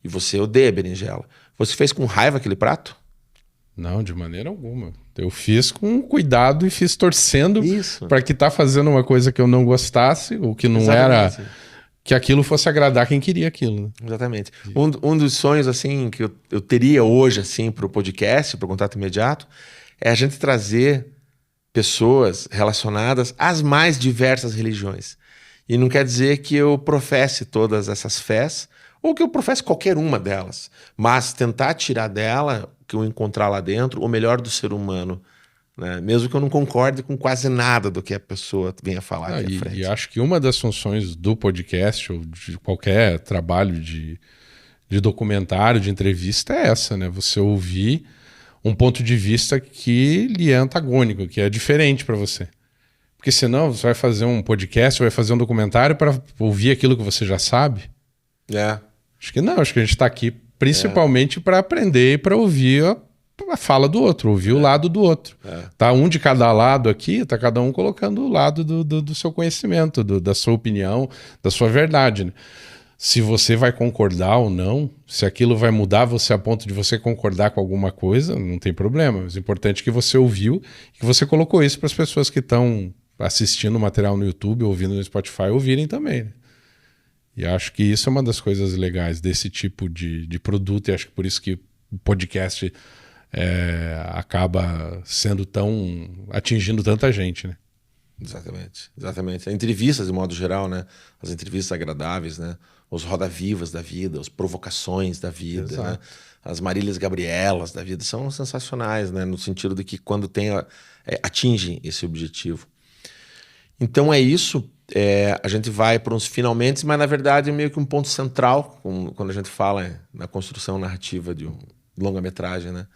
E você odeia berinjela. Você fez com raiva aquele prato? Não, de maneira alguma. Eu fiz com cuidado e fiz torcendo para que tá fazendo uma coisa que eu não gostasse, ou que não Exatamente. Era... Que aquilo fosse agradar quem queria aquilo. Né? Exatamente. Um dos sonhos assim que eu teria hoje assim, para o podcast, para o Contato Imediato, é a gente trazer pessoas relacionadas às mais diversas religiões. E não quer dizer que eu professe todas essas fés, ou que eu professe qualquer uma delas, mas tentar tirar dela, que eu encontrar lá dentro, o melhor do ser humano, né? Mesmo que eu não concorde com quase nada do que a pessoa venha falar aqui à frente. E acho que uma das funções do podcast, ou de qualquer trabalho de documentário, de entrevista, é essa, né? Você ouvir um ponto de vista que lhe é antagônico, que é diferente para você. Porque senão você vai fazer um podcast, vai fazer um documentário para ouvir aquilo que você já sabe. Acho que não, acho que a gente está aqui principalmente para aprender e para ouvir a fala do outro, ouvir o lado do outro. Tá um de cada lado aqui, tá cada um colocando o lado do seu conhecimento, da sua opinião, da sua verdade. Né? Se você vai concordar ou não, se aquilo vai mudar você a ponto de você concordar com alguma coisa, não tem problema. Mas o importante é que você ouviu e que você colocou isso para as pessoas que estão assistindo o material no YouTube, ouvindo no Spotify, ouvirem também. Né? E acho que isso é uma das coisas legais desse tipo de produto, e acho que por isso que o podcast acaba sendo atingindo tanta gente, né? Exatamente. As entrevistas, de modo geral, né? As entrevistas agradáveis, né? Os roda-vivas da vida, as provocações da vida, né? As Marílias Gabrielas da vida são sensacionais, né? No sentido de que quando atingem esse objetivo. Então é isso. A gente vai para uns finalmente, mas na verdade é meio que um ponto central quando a gente fala na construção narrativa de um longa-metragem, né?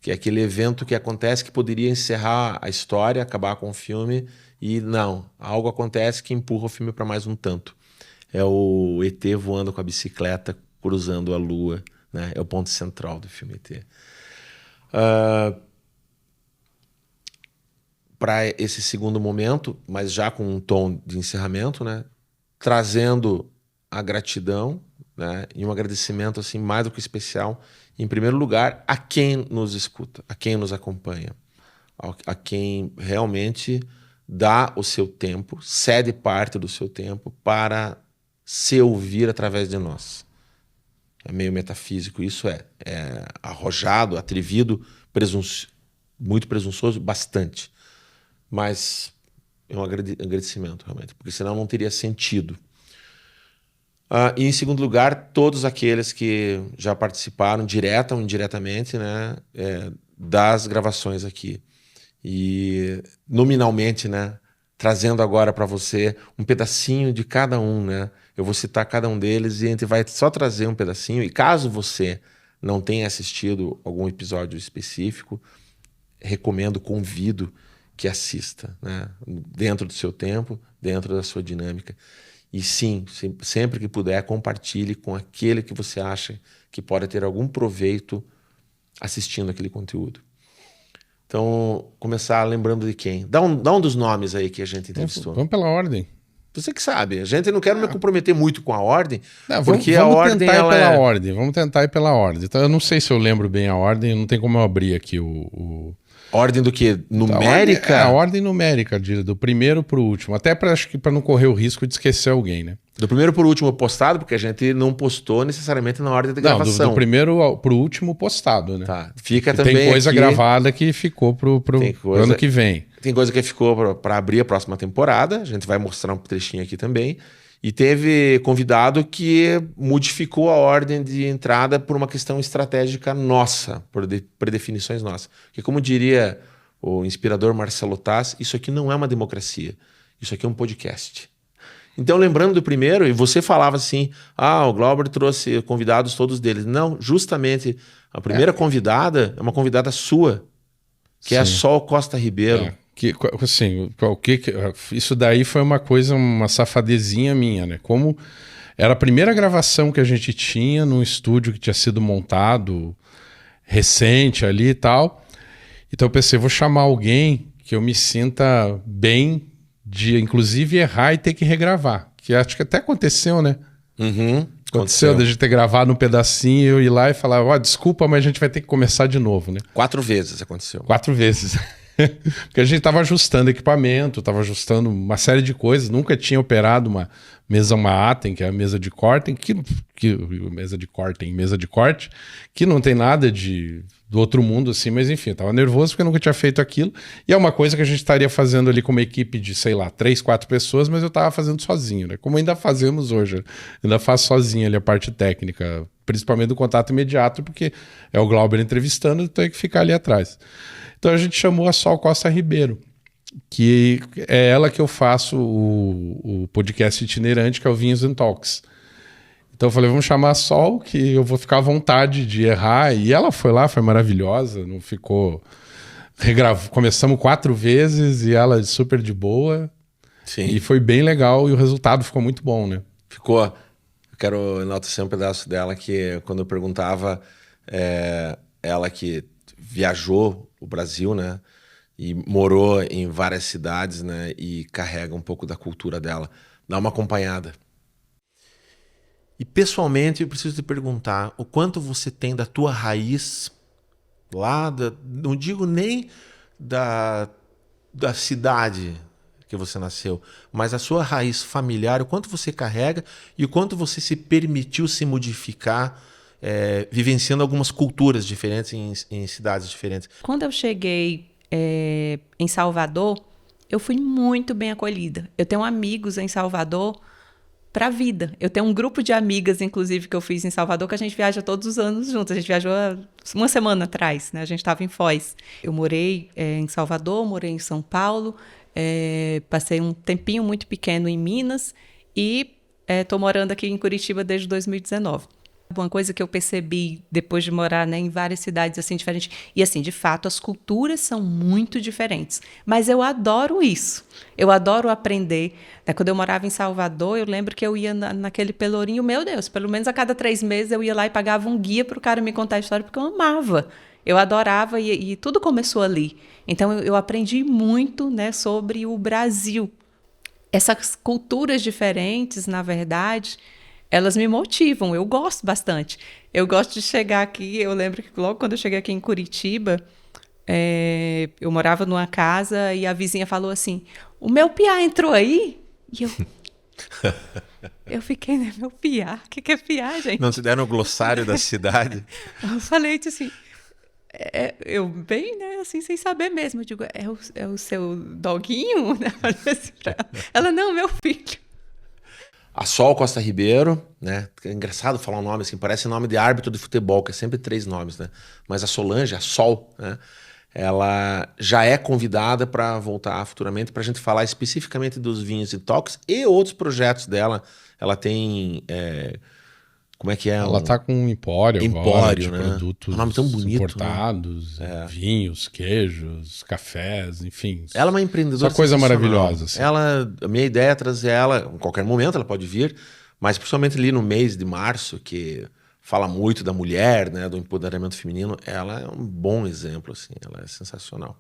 Que é aquele evento que acontece que poderia encerrar a história, acabar com o filme, e não, algo acontece que empurra o filme para mais um tanto. É o ET voando com a bicicleta, cruzando a lua, né? É o ponto central do filme ET. Para esse segundo momento, mas já com um tom de encerramento, né? Trazendo a gratidão, né? E um agradecimento assim mais do que especial, em primeiro lugar, a quem nos escuta, a quem nos acompanha, a quem realmente dá o seu tempo, cede parte do seu tempo para se ouvir através de nós. É meio metafísico, isso é arrojado, atrevido, muito presunçoso, bastante. Mas é um agradecimento, realmente, porque senão não teria sentido. E em segundo lugar, todos aqueles que já participaram, direta ou indiretamente, né, das gravações aqui. E nominalmente, né, trazendo agora para você um pedacinho de cada um, né? Eu vou citar cada um deles e a gente vai só trazer um pedacinho. E caso você não tenha assistido algum episódio específico, recomendo, convido que assista, né? Dentro do seu tempo, dentro da sua dinâmica. E sim, sempre que puder, compartilhe com aquele que você acha que pode ter algum proveito assistindo aquele conteúdo. Então, começar lembrando de quem? Dá um dos nomes aí que a gente entrevistou. Vamos pela ordem. Você que sabe. A gente não quer me comprometer muito com a ordem, porque vamos a ordem tentar ir ela pela ordem. Vamos tentar ir pela ordem. Então, eu não sei se eu lembro bem a ordem, não tem como eu abrir aqui o... Ordem do quê? Numérica? A ordem numérica, do primeiro pro último. Até acho que para não correr o risco de esquecer alguém, né? Do primeiro pro último postado, porque a gente não postou necessariamente na ordem da gravação. Não, do primeiro pro último postado, né? Tá. Fica também tem coisa aqui... gravada que ficou pro ano que vem. Tem coisa que ficou para abrir a próxima temporada. A gente vai mostrar um trechinho aqui também. E teve convidado que modificou a ordem de entrada por uma questão estratégica nossa, por predefinições nossas. Porque, como diria o inspirador Marcelo Taz, isso aqui não é uma democracia. Isso aqui é um podcast. Então, lembrando do primeiro, e você falava assim, o Glauber trouxe convidados todos deles. Não, justamente a primeira convidada é uma convidada sua, que é a Sol Costa Ribeiro. Assim, isso daí foi uma safadezinha minha, né? Como era a primeira gravação que a gente tinha num estúdio que tinha sido montado recente ali e tal. Então eu pensei, vou chamar alguém que eu me sinta bem de, inclusive, errar e ter que regravar. Que acho que até aconteceu, né? Aconteceu de a gente ter gravado um pedacinho, eu ir lá e falar, desculpa, mas a gente vai ter que começar de novo, né? 4 vezes aconteceu. 4 vezes. Porque a gente estava ajustando equipamento, estava ajustando uma série de coisas, nunca tinha operado uma mesa Atem, que é a mesa de corte, mesa de corte, que não tem nada do outro mundo assim, mas enfim, estava nervoso porque eu nunca tinha feito aquilo, e é uma coisa que a gente estaria fazendo ali com uma equipe de, 3, 4 pessoas, mas eu estava fazendo sozinho, né? Como ainda fazemos hoje, ainda faço sozinho ali a parte técnica, principalmente do contato imediato, porque é o Glauber entrevistando, então tem que ficar ali atrás. Então a gente chamou a Sol Costa Ribeiro, que é ela que eu faço o podcast itinerante, que é o Vinhos and Talks. Então eu falei, vamos chamar a Sol, que eu vou ficar à vontade de errar. E ela foi lá, foi maravilhosa, não ficou... Começamos 4 vezes e ela super de boa. Sim. E foi bem legal e o resultado ficou muito bom, né? Ficou. Eu quero enaltecer um pedaço dela que quando eu perguntava, ela que viajou o Brasil, né? E morou em várias cidades, né? E carrega um pouco da cultura dela. Dá uma acompanhada. E pessoalmente eu preciso te perguntar o quanto você tem da tua raiz lá, não digo nem da cidade que você nasceu, mas a sua raiz familiar, o quanto você carrega e o quanto você se permitiu se modificar vivenciando algumas culturas diferentes em cidades diferentes. Quando eu cheguei em Salvador, eu fui muito bem acolhida. Eu tenho amigos em Salvador para a vida. Eu tenho um grupo de amigas, inclusive, que eu fiz em Salvador, que a gente viaja todos os anos juntos. A gente viajou uma semana atrás, né? A gente estava em Foz. Eu morei em Salvador, morei em São Paulo, passei um tempinho muito pequeno em Minas e estou morando aqui em Curitiba desde 2019. Uma coisa que eu percebi depois de morar, né, em várias cidades assim diferentes, e assim, de fato, as culturas são muito diferentes, mas eu adoro isso, eu adoro aprender. Quando eu morava em Salvador, eu lembro que eu ia naquele Pelourinho, meu Deus, pelo menos a cada 3 meses eu ia lá e pagava um guia para o cara me contar a história, porque eu amava, eu adorava e tudo começou ali. Então eu aprendi muito, né, sobre o Brasil. Essas culturas diferentes, na verdade, elas me motivam, eu gosto bastante. Eu gosto de chegar aqui, eu lembro que logo quando eu cheguei aqui em Curitiba, eu morava numa casa e a vizinha falou assim, o meu piá entrou aí? E eu fiquei, né, meu piá? O que é piá, gente? Não te deram o glossário da cidade? Eu falei assim, eu bem, né, assim, sem saber mesmo. Eu digo, é o seu doguinho? Né? Eu falei assim pra ela, não, meu filho. A Sol Costa Ribeiro, né? É engraçado falar o nome assim, parece nome de árbitro de futebol, que é sempre 3 nomes, né? Mas a Solange, a Sol, né? Ela já é convidada para voltar futuramente para a gente falar especificamente dos vinhos e toques e outros projetos dela. Ela tem, como é que é? Ela tá com um empório agora, de né? produtos Um nome tão bonito, importados, vinhos, queijos, cafés, enfim. Ela é uma empreendedora Só coisa sensacional. maravilhosa. Assim. A minha ideia é trazer ela, em qualquer momento ela pode vir, mas principalmente ali no mês de março, que fala muito da mulher, né, do empoderamento feminino, ela é um bom exemplo, assim, ela é sensacional.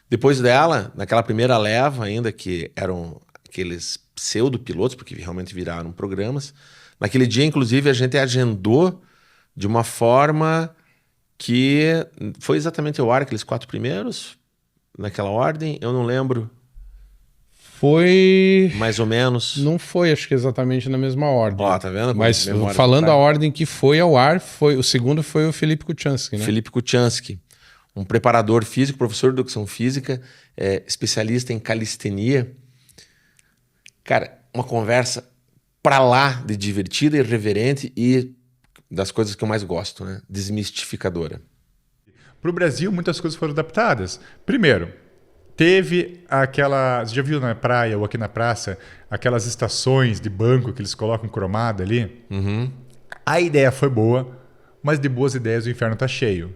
Depois dela, naquela primeira leva ainda, que eram aqueles pseudo-pilotos, porque realmente viraram programas, naquele dia, inclusive, a gente agendou de uma forma que foi exatamente ao ar, aqueles 4 primeiros, naquela ordem, eu não lembro. Foi... Mais ou menos. Não foi, acho que exatamente na mesma ordem. Ó, tá vendo? Mas falando a ordem que foi ao ar, o segundo foi o Felipe Kuchansky, né? Felipe Kuchansky, um preparador físico, professor de educação física, especialista em calistenia. Cara, uma conversa pra lá de divertida, irreverente e das coisas que eu mais gosto, né? Desmistificadora. Para o Brasil, muitas coisas foram adaptadas. Primeiro, teve aquela... Você já viu na praia ou aqui na praça aquelas estações de banco que eles colocam cromada ali? Uhum. A ideia foi boa, mas de boas ideias o inferno está cheio.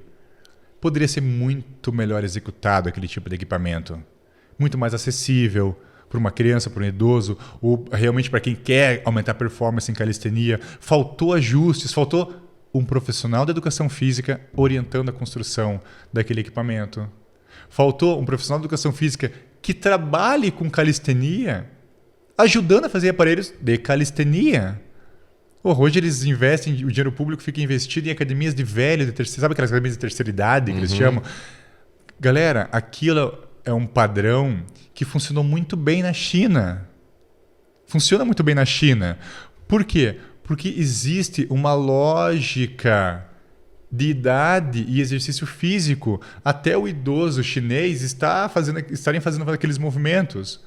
Poderia ser muito melhor executado aquele tipo de equipamento. Muito mais acessível para uma criança, para um idoso, ou realmente para quem quer aumentar a performance em calistenia. Faltou ajustes, faltou um profissional da educação física orientando a construção daquele equipamento. Faltou um profissional de educação física que trabalhe com calistenia, ajudando a fazer aparelhos de calistenia. Hoje eles investem, o dinheiro público fica investido em academias de velho, sabe aquelas academias de terceira idade que eles chamam? Galera, aquilo é um padrão que funcionou muito bem na China. Funciona muito bem na China. Por quê? Porque existe uma lógica de idade e exercício físico. Até o idoso chinês estarem fazendo aqueles movimentos.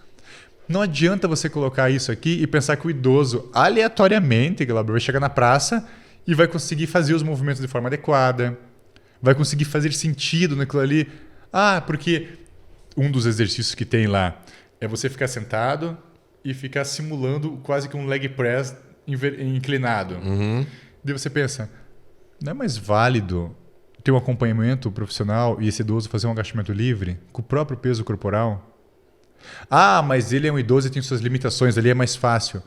Não adianta você colocar isso aqui e pensar que o idoso, aleatoriamente, vai chegar na praça e vai conseguir fazer os movimentos de forma adequada, vai conseguir fazer sentido naquilo ali. Porque um dos exercícios que tem lá é você ficar sentado e ficar simulando quase que um leg press inclinado. Uhum. Daí você pensa, não é mais válido ter um acompanhamento profissional e esse idoso fazer um agachamento livre com o próprio peso corporal? Mas ele é um idoso e tem suas limitações, ali é mais fácil.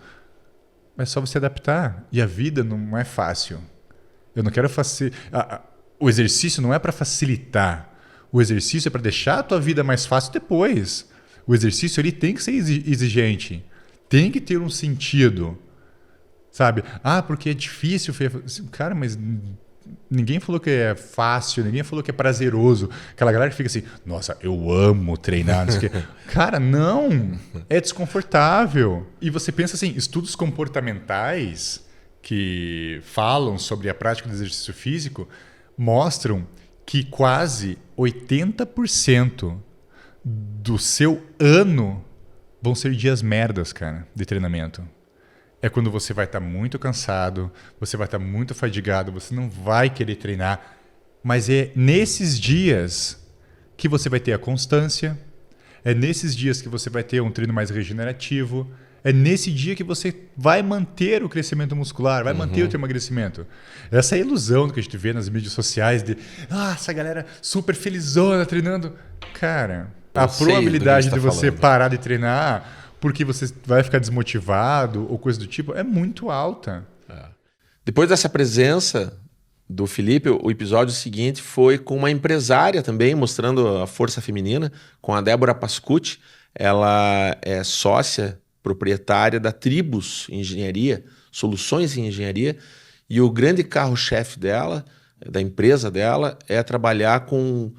Mas é só você adaptar. E a vida não é fácil. Eu não quero o exercício não é para facilitar. O exercício é para deixar a tua vida mais fácil depois. O exercício ele tem que ser exigente. Tem que ter um sentido. Sabe? Porque é difícil. Cara, mas ninguém falou que é fácil, ninguém falou que é prazeroso. Aquela galera que fica assim, nossa, eu amo treinar. Não sei o quê. Cara, não. É desconfortável. E você pensa assim, estudos comportamentais que falam sobre a prática do exercício físico mostram que quase 80% do seu ano vão ser dias merdas, cara, de treinamento. É quando você vai estar muito cansado, você vai estar muito fadigado, você não vai querer treinar. Mas é nesses dias que você vai ter a constância, é nesses dias que você vai ter um treino mais regenerativo, é nesse dia que você vai manter o crescimento muscular, vai manter o teu emagrecimento. Essa é a ilusão que a gente vê nas mídias sociais de essa galera super felizona treinando. Cara, a probabilidade de você parar de treinar porque você vai ficar desmotivado ou coisa do tipo, é muito alta. Depois dessa presença do Felipe, o episódio seguinte foi com uma empresária também, mostrando a força feminina, com a Débora Pascucci. Ela é sócia proprietária da Tribus Engenharia, Soluções em Engenharia, e o grande carro-chefe dela, da empresa dela, é trabalhar com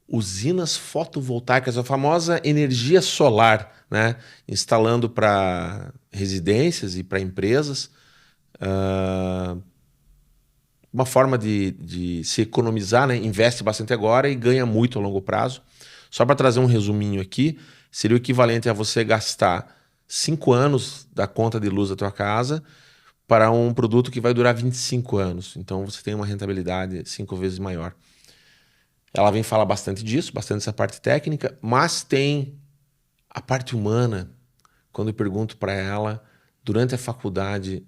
usinas fotovoltaicas, a famosa energia solar, né? Instalando para residências e para empresas. Uma forma de se economizar, né? Investe bastante agora e ganha muito a longo prazo. Só para trazer um resuminho aqui, seria o equivalente a você gastar 5 anos da conta de luz da tua casa para um produto que vai durar 25 anos. Então você tem uma rentabilidade 5 vezes maior. Ela vem falar bastante disso, bastante dessa parte técnica, mas tem a parte humana. Quando eu pergunto para ela, durante a faculdade,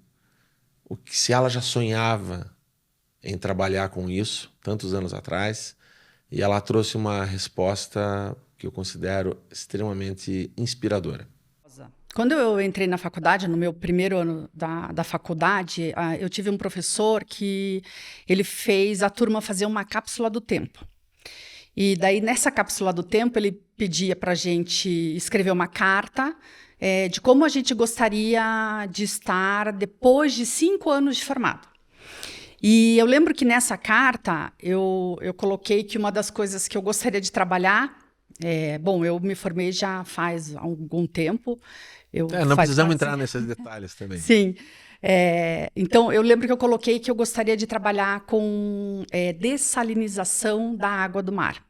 se ela já sonhava em trabalhar com isso, tantos anos atrás, e ela trouxe uma resposta que eu considero extremamente inspiradora. Quando eu entrei na faculdade, no meu primeiro ano da faculdade, eu tive um professor que ele fez a turma fazer uma cápsula do tempo. E daí, nessa cápsula do tempo, ele pedia para a gente escrever uma carta de como a gente gostaria de estar depois de 5 anos de formado. E eu lembro que nessa carta eu coloquei que uma das coisas que eu gostaria de trabalhar... bom, eu me formei já faz algum tempo. Não precisamos entrar nesses detalhes também. Sim. Então, eu lembro que eu coloquei que eu gostaria de trabalhar com dessalinização da água do mar.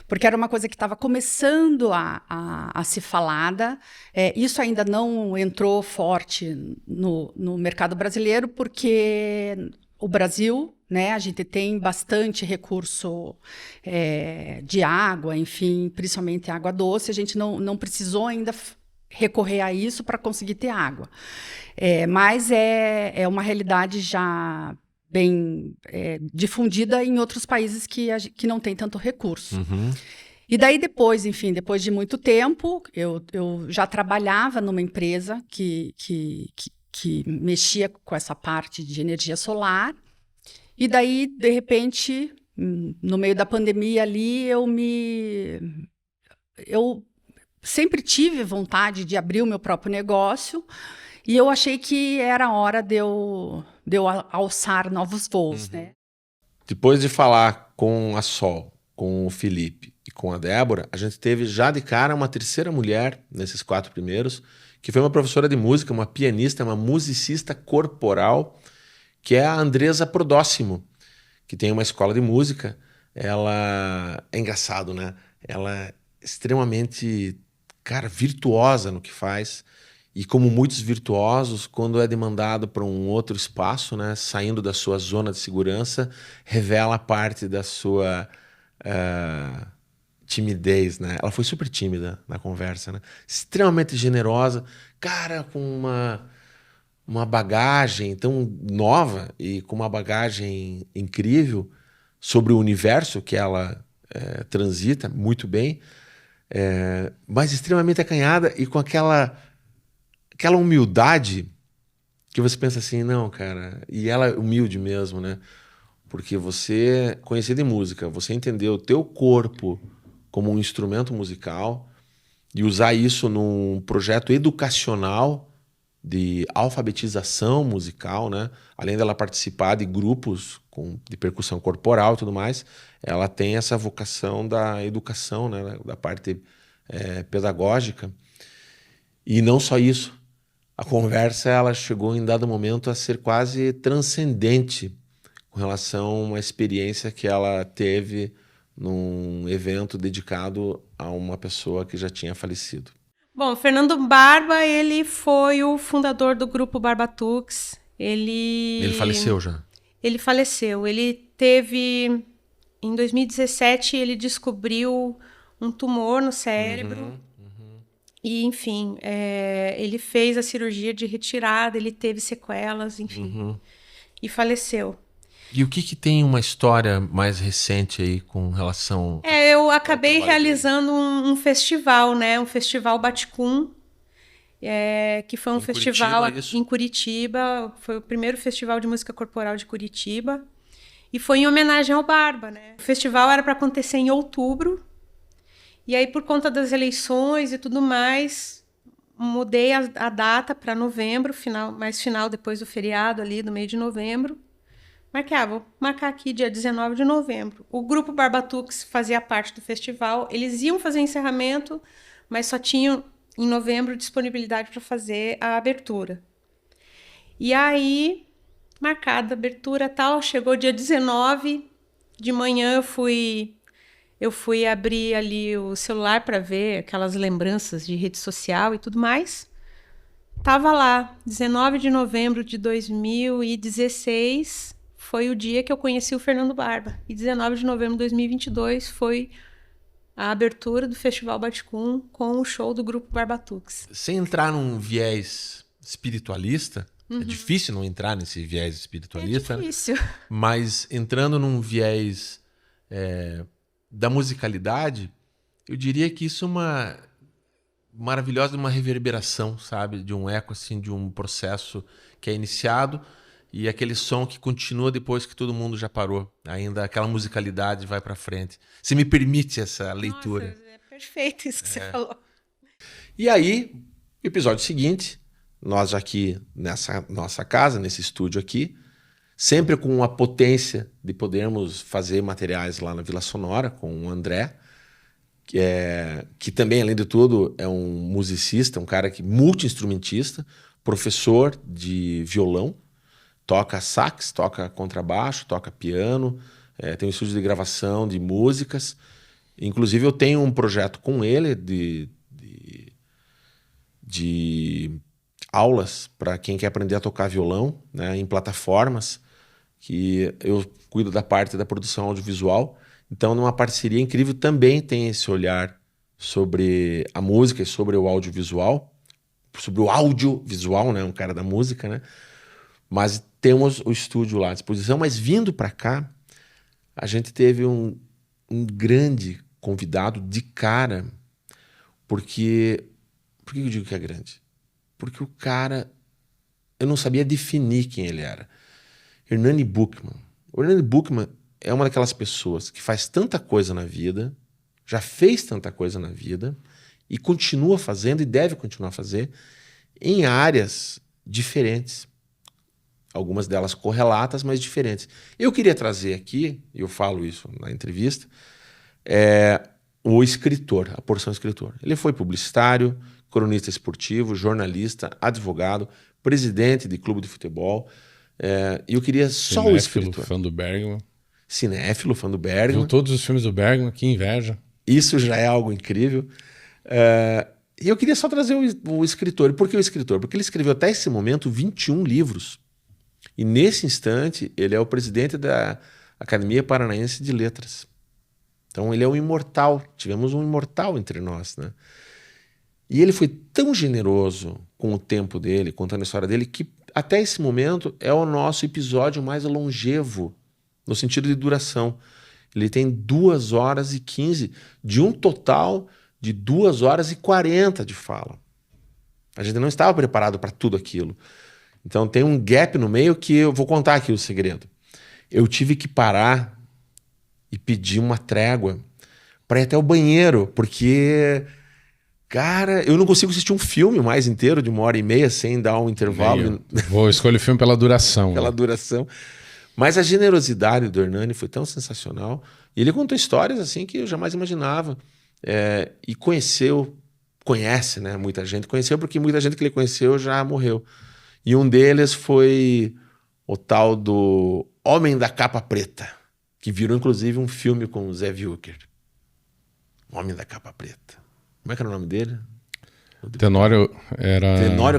Porque era uma coisa que estava começando a ser falada. Isso ainda não entrou forte no mercado brasileiro, porque o Brasil, né, a gente tem bastante recurso de água, enfim, principalmente água doce. A gente não precisou ainda recorrer a isso para conseguir ter água. Mas é uma realidade já bem difundida em outros países que não tem tanto recurso. Uhum. E daí depois, enfim, depois de muito tempo, eu já trabalhava numa empresa que mexia com essa parte de energia solar. E daí, de repente, no meio da pandemia ali, eu sempre tive vontade de abrir o meu próprio negócio e eu achei que era hora de eu alçar novos voos, né? Depois de falar com a Sol, com o Felipe e com a Débora, a gente teve já de cara uma terceira mulher nesses 4 primeiros, que foi uma professora de música, uma pianista, uma musicista corporal, que é a Andresa Prodóximo, que tem uma escola de música. Ela é engraçado, né? Ela é extremamente, virtuosa no que faz. E como muitos virtuosos, quando é demandado para um outro espaço, né, saindo da sua zona de segurança, revela parte da sua timidez, né? Ela foi super tímida na conversa, né? Extremamente generosa, com uma bagagem tão nova e com uma bagagem incrível sobre o universo que ela transita muito bem, mas extremamente acanhada e com aquela humildade que você pensa assim, não, cara, e ela é humilde mesmo, né? Porque você conhecer de música, você entender o teu corpo como um instrumento musical e usar isso num projeto educacional de alfabetização musical, né? Além dela participar de grupos de percussão corporal e tudo mais, ela tem essa vocação da educação, né? Da parte pedagógica. E não só isso. A conversa ela chegou em dado momento a ser quase transcendente com relação a uma experiência que ela teve num evento dedicado a uma pessoa que já tinha falecido. Bom, Fernando Barba, ele foi o fundador do grupo Barbatux. Ele faleceu já? Ele faleceu. Ele teve... Em 2017, ele descobriu um tumor no cérebro. E, enfim, ele fez a cirurgia de retirada, ele teve sequelas, enfim. E faleceu. E o que tem uma história mais recente aí com relação... eu acabei realizando um festival, né? Um festival Baticum, que foi um festival em Curitiba. Foi o primeiro festival de música corporal de Curitiba. E foi em homenagem ao Barba, né? O festival era para acontecer em outubro. E aí, por conta das eleições e tudo mais, mudei a data para novembro, final depois do feriado ali, do meio de novembro. Marquei, vou marcar aqui dia 19 de novembro. O grupo Barbatuques fazia parte do festival, eles iam fazer encerramento, mas só tinham em novembro disponibilidade para fazer a abertura. E aí, marcada a abertura tal, chegou dia 19 de manhã, eu fui abrir ali o celular para ver aquelas lembranças de rede social e tudo mais. Tava lá, 19 de novembro de 2016, foi o dia que eu conheci o Fernando Barba. E 19 de novembro de 2022 foi a abertura do Festival Baticum com o show do grupo Barbatuques. Sem entrar num viés espiritualista, é difícil não entrar nesse viés espiritualista. É difícil. Mas entrando num viés da musicalidade, eu diria que isso é uma maravilhosa, uma reverberação, sabe? De um eco, assim, de um processo que é iniciado e aquele som que continua depois que todo mundo já parou. Ainda aquela musicalidade vai para frente. Se me permite essa leitura. Nossa, é perfeito isso que você falou. E aí, episódio seguinte, nós aqui nessa nossa casa, nesse estúdio aqui, sempre com a potência de podermos fazer materiais lá na Vila Sonora com o André, que também, além de tudo, é um musicista, um cara que multi-instrumentista, professor de violão, toca sax, toca contrabaixo, toca piano, tem um estúdio de gravação de músicas. Inclusive, eu tenho um projeto com ele de aulas para quem quer aprender a tocar violão, né, em plataformas, que eu cuido da parte da produção audiovisual. Então, numa parceria incrível, também tem esse olhar sobre a música e sobre o audiovisual, né, um cara da música, né? Mas temos o estúdio lá à disposição. Mas vindo para cá, a gente teve um grande convidado de cara, porque... Por que eu digo que é grande? Porque o cara, eu não sabia definir quem ele era. Hernani Buchmann. O Hernani Buchmann é uma daquelas pessoas que faz tanta coisa na vida, já fez tanta coisa na vida, e continua fazendo, e deve continuar a fazer, em áreas diferentes. Algumas delas correlatas, mas diferentes. Eu queria trazer aqui, eu falo isso na entrevista, o escritor, a porção escritor. Ele foi publicitário, cronista esportivo, jornalista, advogado, presidente de clube de futebol. E eu queria só o escritor. Fã do Bergman. Cinéfilo, fã do Bergman. Viu todos os filmes do Bergman, que inveja. Isso já é algo incrível. E eu queria só trazer o escritor. E por que o escritor? Porque ele escreveu até esse momento 21 livros. E nesse instante, ele é o presidente da Academia Paranaense de Letras. Então ele é um imortal. Tivemos um imortal entre nós, né? E ele foi tão generoso com o tempo dele, contando a história dele, que até esse momento é o nosso episódio mais longevo, no sentido de duração. Ele tem 2 horas e 15, de um total de 2 horas e 40 de fala. A gente não estava preparado para tudo aquilo. Então tem um gap no meio que eu vou contar aqui o segredo. Eu tive que parar e pedir uma trégua para ir até o banheiro, porque... Cara, eu não consigo assistir um filme mais inteiro de 1h30 sem dar um intervalo. Vou escolher o filme pela duração. Pela duração. Mas a generosidade do Hernani foi tão sensacional. E ele contou histórias assim que eu jamais imaginava. E conhece, né? Muita gente conheceu, porque muita gente que ele conheceu já morreu. E um deles foi o tal do Homem da Capa Preta, que virou inclusive um filme com o Zé Wilker. Homem da Capa Preta. Como é que era o nome dele? Tenório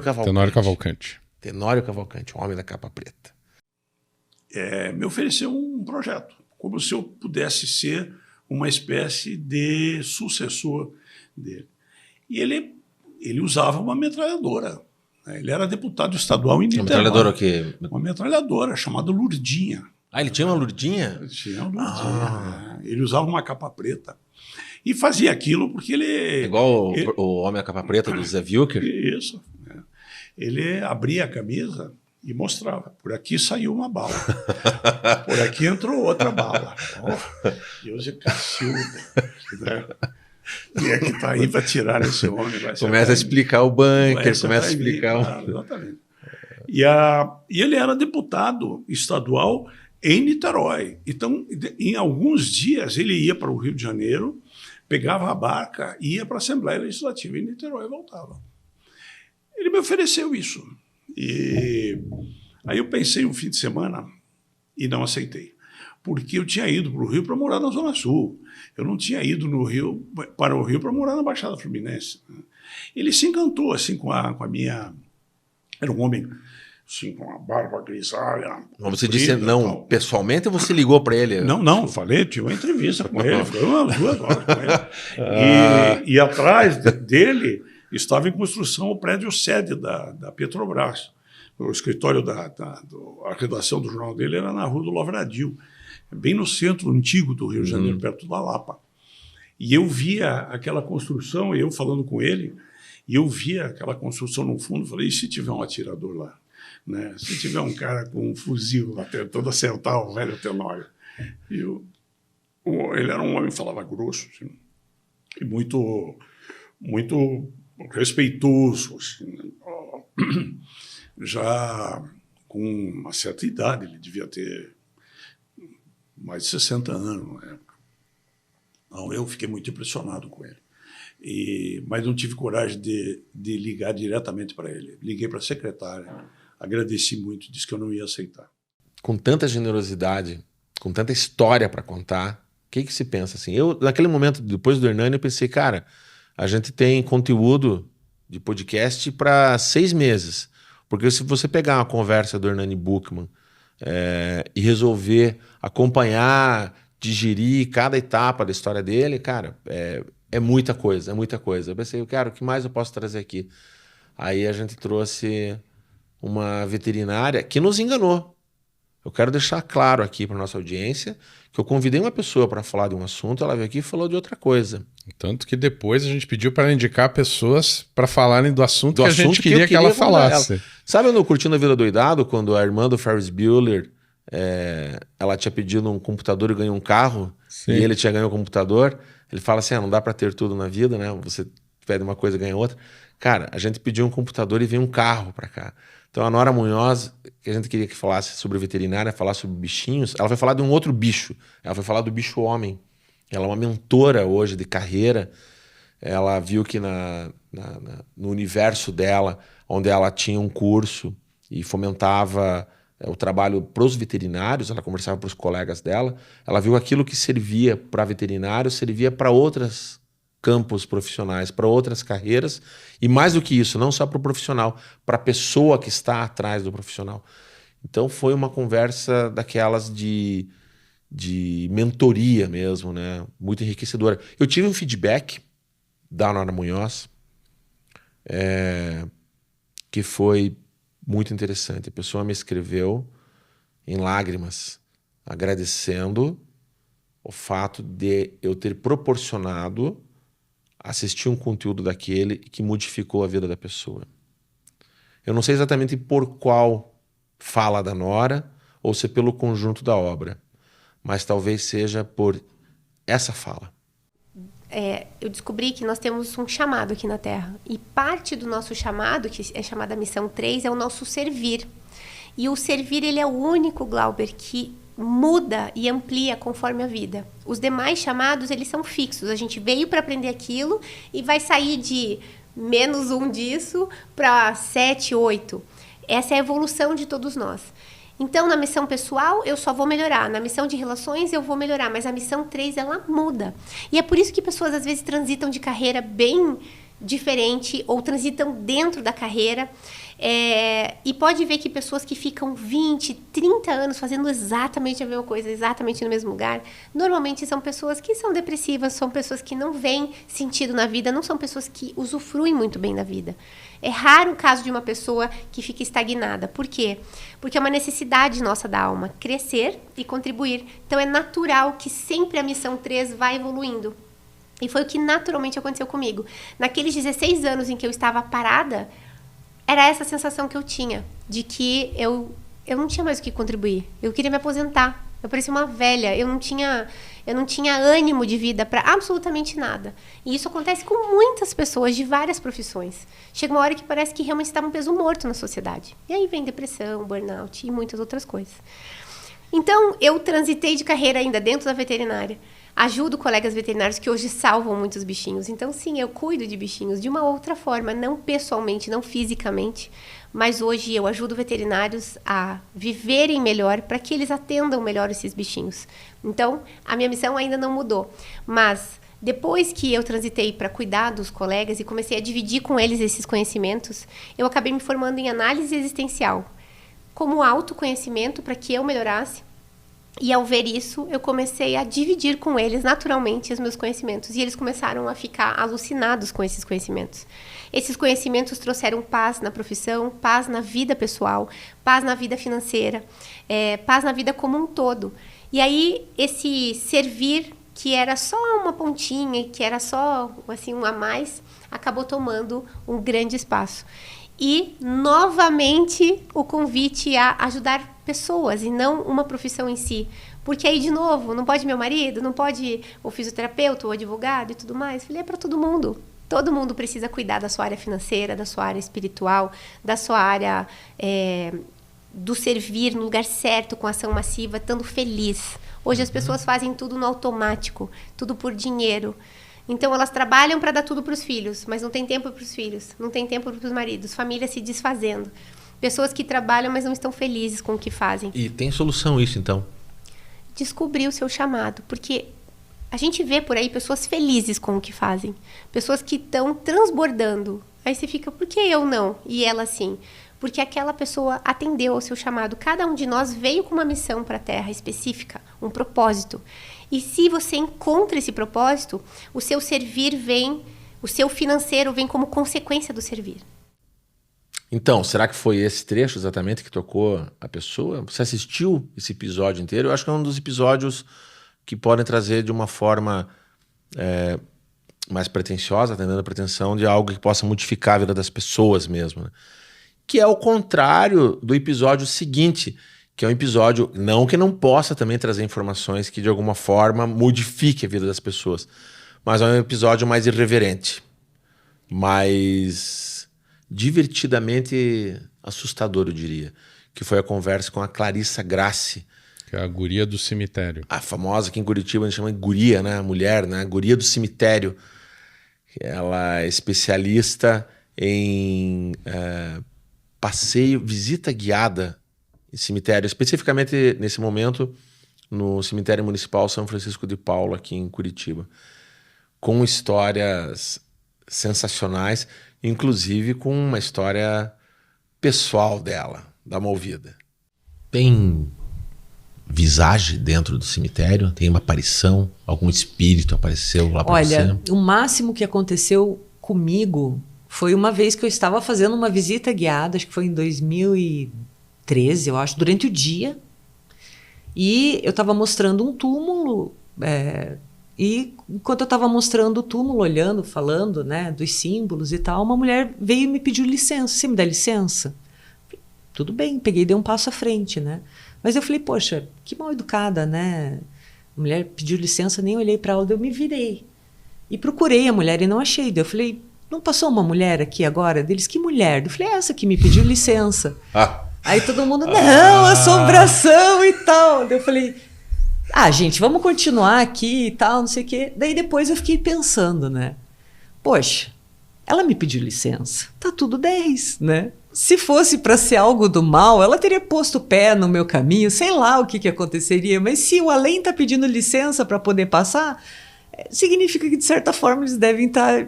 Cavalcante. Tenório Cavalcante, o Homem da Capa Preta. Me ofereceu um projeto, como se eu pudesse ser uma espécie de sucessor dele. E ele usava uma metralhadora. Né? Ele era deputado estadual em Niterói. Uma metralhadora o quê? Uma metralhadora chamada Lurdinha. Ah, ele tinha uma Lurdinha? Ele tinha uma Lurdinha. Né? Ele usava uma capa preta. E fazia aquilo porque ele... Igual o Homem da Capa Preta do Zé Wilker? Isso. Né? Ele abria a camisa e mostrava. Por aqui saiu uma bala. Por aqui entrou outra bala. Deus é Cacilda. Né? E é que está aí para tirar esse homem. Começa a explicar o bunker, começa a explicar... Exatamente. E ele era deputado estadual em Niterói. Então, em alguns dias, ele ia para o Rio de Janeiro, pegava a barca, ia para a Assembleia Legislativa em Niterói e voltava. Ele me ofereceu isso. E aí eu pensei um fim de semana e não aceitei. Porque eu tinha ido para o Rio para morar na Zona Sul. Eu não tinha ido para o Rio para morar na Baixada Fluminense. Ele se encantou assim, com a minha... Era um homem assim, com a barba grisalha. Mas você disse não pessoalmente ou você ligou para ele? Não, falei, tive uma entrevista com ele, foi umas 2 horas com ele. E atrás dele estava em construção o prédio sede da Petrobras. O escritório a redação do jornal dele era na Rua do Lavradio, bem no centro antigo do Rio de Janeiro, perto da Lapa. E eu via aquela construção, eu falando com ele, e eu via aquela construção no fundo, falei, e se tiver um atirador lá? Né? Se tiver um cara com um fuzil lá tentando acertar o velho Tenório. Ele era um homem que falava grosso, assim, e muito, muito respeitoso. Assim, já com uma certa idade, ele devia ter mais de 60 anos na época. Não, eu fiquei muito impressionado com ele. Mas não tive coragem de ligar diretamente para ele. Liguei para a secretária, agradeci muito, disse que eu não ia aceitar. Com tanta generosidade, com tanta história para contar, o que se pensa assim? Eu, naquele momento, depois do Hernani, eu pensei, cara, a gente tem conteúdo de podcast para 6 meses. Porque se você pegar uma conversa do Hernani Buchmann e resolver acompanhar, digerir cada etapa da história dele, cara, é muita coisa, é muita coisa. Eu pensei, cara, o que mais eu posso trazer aqui? Aí a gente trouxe uma veterinária que nos enganou. Eu quero deixar claro aqui para nossa audiência que eu convidei uma pessoa para falar de um assunto, ela veio aqui e falou de outra coisa. Tanto que depois a gente pediu para ela indicar pessoas para falarem do assunto que a gente queria que ela falasse. Sabe no Curtindo a Vida Doidado, quando a irmã do Ferris Bueller, ela tinha pedido um computador e ganhou um carro, sim, e ele tinha ganho um computador, ele fala assim, não dá para ter tudo na vida, né? Você pede uma coisa e ganha outra. Cara, a gente pediu um computador e veio um carro para cá. Então a Nora Munhoz, que a gente queria que falasse sobre veterinária, falar sobre bichinhos, ela vai falar de um outro bicho. Ela vai falar do bicho homem. Ela é uma mentora hoje de carreira. Ela viu que no universo dela, onde ela tinha um curso e fomentava o trabalho para os veterinários, ela conversava para os colegas dela, ela viu aquilo que servia para veterinários, servia para outros campos profissionais, para outras carreiras, e mais do que isso, não só para o profissional, para a pessoa que está atrás do profissional. Então foi uma conversa daquelas de mentoria mesmo, né? Muito enriquecedora. Eu tive um feedback da Nora Munhoz que foi muito interessante. A pessoa me escreveu em lágrimas, agradecendo o fato de eu ter proporcionado assistir um conteúdo daquele que modificou a vida da pessoa. Eu não sei exatamente por qual fala da Nora ou se é pelo conjunto da obra, mas talvez seja por essa fala. Eu descobri que nós temos um chamado aqui na Terra. E parte do nosso chamado, que é chamada Missão 3, é o nosso servir. E o servir, ele é o único, Glauber, que muda e amplia conforme a vida. Os demais chamados, eles são fixos. A gente veio para aprender aquilo e vai sair de -1 disso para 7, 8. Essa é a evolução de todos nós. Então, na missão pessoal, eu só vou melhorar. Na missão de relações, eu vou melhorar. Mas a missão 3, ela muda. E é por isso que pessoas, às vezes, transitam de carreira bem diferente ou transitam dentro da carreira. E pode ver que pessoas que ficam 20, 30 anos fazendo exatamente a mesma coisa, exatamente no mesmo lugar, normalmente são pessoas que são depressivas, são pessoas que não veem sentido na vida, não são pessoas que usufruem muito bem da vida. É raro o caso de uma pessoa que fica estagnada. Por quê? Porque é uma necessidade nossa da alma, crescer e contribuir. Então é natural que sempre a missão 3 vai evoluindo. E foi o que naturalmente aconteceu comigo. Naqueles 16 anos em que eu estava parada, era essa sensação que eu tinha, de que eu não tinha mais o que contribuir. Eu queria me aposentar. Eu parecia uma velha. Eu não tinha ânimo de vida para absolutamente nada. E isso acontece com muitas pessoas de várias profissões. Chega uma hora que parece que realmente está um peso morto na sociedade. E aí vem depressão, burnout e muitas outras coisas. Então, eu transitei de carreira ainda dentro da veterinária. Ajudo colegas veterinários que hoje salvam muitos bichinhos. Então, sim, eu cuido de bichinhos de uma outra forma, não pessoalmente, não fisicamente, mas hoje eu ajudo veterinários a viverem melhor para que eles atendam melhor esses bichinhos. Então, a minha missão ainda não mudou, mas depois que eu transitei para cuidar dos colegas e comecei a dividir com eles esses conhecimentos, eu acabei me formando em análise existencial, como autoconhecimento para que eu melhorasse. E ao ver isso, eu comecei a dividir com eles naturalmente os meus conhecimentos. E eles começaram a ficar alucinados com esses conhecimentos. Esses conhecimentos trouxeram paz na profissão, paz na vida pessoal, paz na vida financeira, paz na vida como um todo. E aí, esse servir, que era só uma pontinha, que era só assim, um a mais, acabou tomando um grande espaço. E, novamente, o convite a ajudar pessoas e não uma profissão em si. Porque aí, de novo, não pode meu marido, não pode o fisioterapeuta, o advogado e tudo mais. Eu falei, é para todo mundo. Todo mundo precisa cuidar da sua área financeira, da sua área espiritual, da sua área do servir no lugar certo, com ação massiva, estando feliz. Hoje as pessoas fazem tudo no automático, tudo por dinheiro. Então, elas trabalham para dar tudo para os filhos, mas não tem tempo para os filhos, não tem tempo para os maridos, famílias se desfazendo. Pessoas que trabalham, mas não estão felizes com o que fazem. E tem solução isso, então? Descobrir o seu chamado, porque a gente vê por aí pessoas felizes com o que fazem, pessoas que estão transbordando. Aí você fica, por que eu não? E ela sim. Porque aquela pessoa atendeu ao seu chamado. Cada um de nós veio com uma missão para a Terra específica, um propósito. E se você encontra esse propósito, o seu servir vem, o seu financeiro vem como consequência do servir. Então, será que foi esse trecho exatamente que tocou a pessoa? Você assistiu esse episódio inteiro? Eu acho que é um dos episódios que podem trazer de uma forma mais pretensiosa, atendendo a pretensão de algo que possa modificar a vida das pessoas mesmo, né? Que é o contrário do episódio seguinte, que é um episódio, não que não possa também trazer informações que de alguma forma modifique a vida das pessoas, mas é um episódio mais irreverente, mais divertidamente assustador, eu diria, que foi a conversa com a Clarissa Grassi, que é a guria do cemitério. A famosa aqui em Curitiba a gente chama de guria, né? A mulher, né? A guria do cemitério. Ela é especialista em passeio, visita guiada em cemitério, especificamente nesse momento no Cemitério Municipal São Francisco de Paula, aqui em Curitiba, com histórias sensacionais, inclusive com uma história pessoal dela, da Movida. Tem visagem dentro do cemitério? Tem uma aparição? Algum espírito apareceu lá para você? Olha, o máximo que aconteceu comigo foi uma vez que eu estava fazendo uma visita guiada, acho que foi em 2013, eu acho, durante o dia. E eu estava mostrando um túmulo, e enquanto eu estava mostrando o túmulo, olhando, falando, né, dos símbolos e tal, uma mulher veio e me pediu licença. Você me dá licença? Tudo bem, peguei e dei um passo à frente, né? Mas eu falei, poxa, que mal educada, né? A mulher pediu licença, nem olhei para ela, eu me virei. E procurei a mulher e não achei. Eu falei, não passou uma mulher aqui agora? Deles, que mulher? Eu falei, essa que me pediu licença. Aí todo mundo, não, assombração e tal. Eu falei, gente, vamos continuar aqui e tal, não sei o quê. Daí depois eu fiquei pensando, né? Poxa, ela me pediu licença, tá tudo 10, né? Se fosse para ser algo do mal, ela teria posto o pé no meu caminho, sei lá o que aconteceria, mas se o além tá pedindo licença para poder passar, significa que de certa forma eles devem estar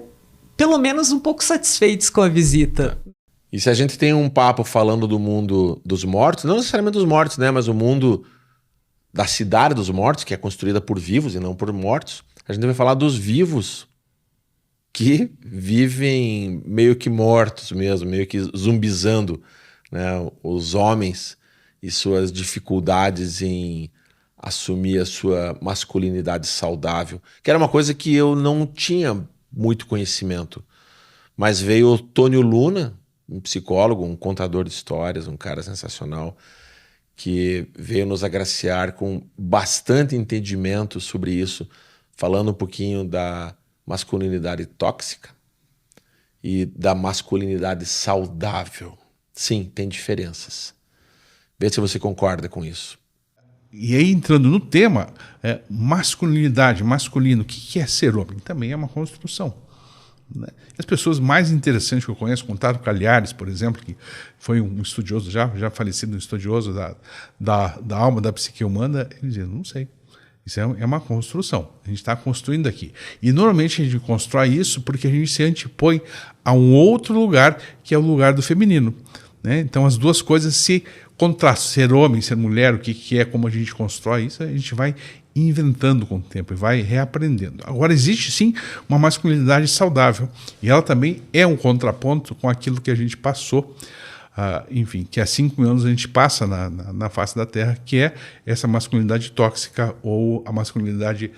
pelo menos um pouco satisfeitos com a visita. E se a gente tem um papo falando do mundo dos mortos, não necessariamente dos mortos, né, mas o mundo da cidade dos mortos, que é construída por vivos e não por mortos, a gente vai falar dos vivos que vivem meio que mortos mesmo, meio que zumbizando, né, os homens e suas dificuldades em assumir a sua masculinidade saudável, que era uma coisa que eu não tinha muito conhecimento. Mas veio o Tônio Luna, um psicólogo, um contador de histórias, um cara sensacional, que veio nos agraciar com bastante entendimento sobre isso, falando um pouquinho da masculinidade tóxica e da masculinidade saudável. Sim, tem diferenças. Vê se você concorda com isso. E aí, entrando no tema, masculinidade, masculino, o que é ser homem? Também é uma construção. Né? As pessoas mais interessantes que eu conheço, Contato Calhares, por exemplo, que foi um estudioso, já falecido, um estudioso da alma, da psique humana, ele dizia, não sei. Isso é uma construção. A gente está construindo aqui. E normalmente a gente constrói isso porque a gente se antepõe a um outro lugar, que é o lugar do feminino. Né? Então as duas coisas se contrastam. Ser homem, ser mulher, o que é, como a gente constrói isso, a gente vai inventando com o tempo e vai reaprendendo. Agora, existe sim uma masculinidade saudável. E ela também é um contraponto com aquilo que a gente passou. Enfim, que há 5 anos a gente passa na face da Terra, que é essa masculinidade tóxica ou a masculinidade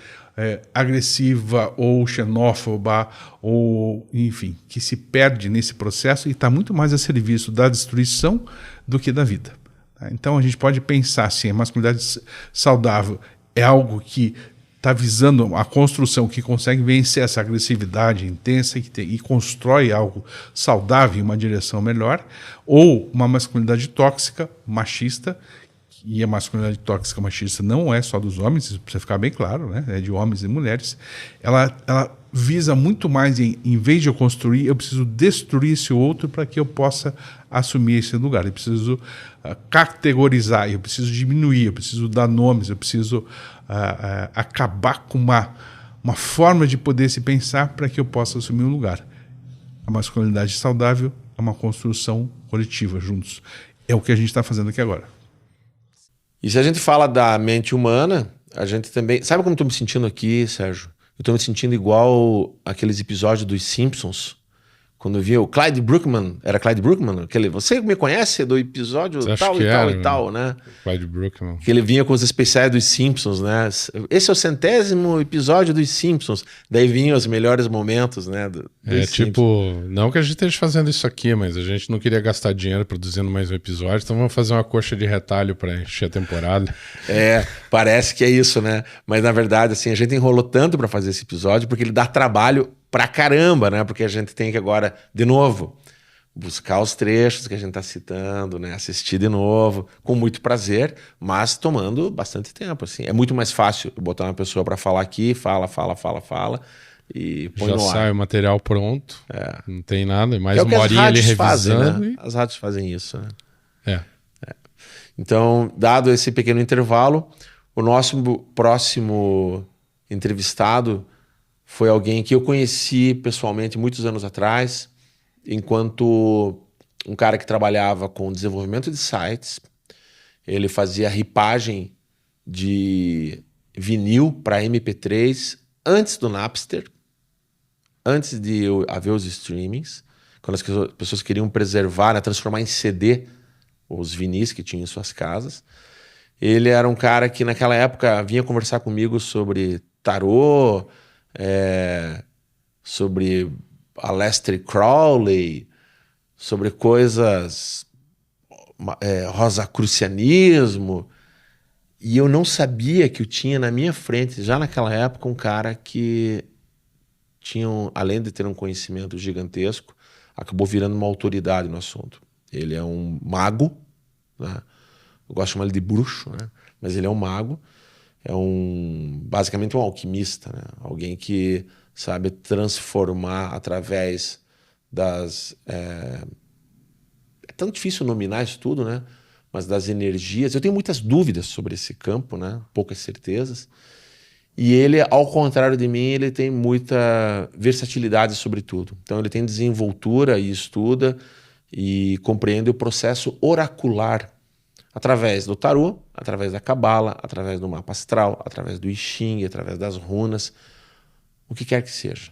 agressiva ou xenófoba, ou enfim, que se perde nesse processo e está muito mais a serviço da destruição do que da vida. Tá? Então a gente pode pensar assim, a masculinidade saudável é algo que está visando a construção, que consegue vencer essa agressividade intensa e constrói algo saudável em uma direção melhor, ou uma masculinidade tóxica, machista, e a masculinidade tóxica machista não é só dos homens, isso precisa ficar bem claro, né? É de homens e mulheres. Ela visa muito mais em vez de eu construir, eu preciso destruir esse outro para que eu possa assumir esse lugar. Eu preciso categorizar, eu preciso diminuir, eu preciso dar nomes, eu preciso acabar com uma forma de poder se pensar para que eu possa assumir um lugar. A masculinidade saudável é uma construção coletiva, juntos. É o que a gente está fazendo aqui agora. E se a gente fala da mente humana, a gente também... Sabe como eu estou me sentindo aqui, Sérgio? Eu estou me sentindo igual aqueles episódios dos Simpsons, quando eu vi o Clyde Bruckman. Era Clyde Bruckman? Aquele, você me conhece do episódio tal e tal e tal, né? Clyde Bruckman. Que ele vinha com os especiais dos Simpsons, né? Esse é o 100º episódio dos Simpsons. Daí vinham os melhores momentos, né? Tipo, não que a gente esteja fazendo isso aqui, mas a gente não queria gastar dinheiro produzindo mais um episódio, então vamos fazer uma coxa de retalho para encher a temporada. Parece que é isso, né? Mas na verdade, assim, a gente enrolou tanto para fazer esse episódio porque ele dá trabalho pra caramba, né? Porque a gente tem que agora, de novo, buscar os trechos que a gente está citando, né? Assistir de novo, com muito prazer, mas tomando bastante tempo, assim. É muito mais fácil botar uma pessoa para falar aqui, fala e põe já no ar. Sai o material pronto, não tem nada, mais uma horinha ali revisando. Fazem, né? As rádios fazem isso, né? É. Então, dado esse pequeno intervalo, o nosso próximo entrevistado foi alguém que eu conheci pessoalmente muitos anos atrás, enquanto um cara que trabalhava com desenvolvimento de sites. Ele fazia ripagem de vinil para MP3 antes do Napster, antes de haver os streamings, quando as pessoas queriam preservar, né, transformar em CD os vinis que tinham em suas casas. Ele era um cara que naquela época vinha conversar comigo sobre tarô, sobre Aleister Crowley, sobre coisas, rosacrucianismo, e eu não sabia que eu tinha na minha frente, já naquela época, um cara que tinha, além de ter um conhecimento gigantesco, acabou virando uma autoridade no assunto. Ele é um mago, né? Eu gosto de chamar ele de bruxo, né? Mas ele é um mago, basicamente um alquimista, né? Alguém que sabe transformar através das... É tão difícil nominar isso tudo, né? Mas das energias. Eu tenho muitas dúvidas sobre esse campo, né? Poucas certezas. E ele, ao contrário de mim, ele tem muita versatilidade sobre tudo. Então ele tem desenvoltura e estuda e compreende o processo oracular através do tarô, através da cabala, através do mapa astral, através do I Ching, através das runas, o que quer que seja.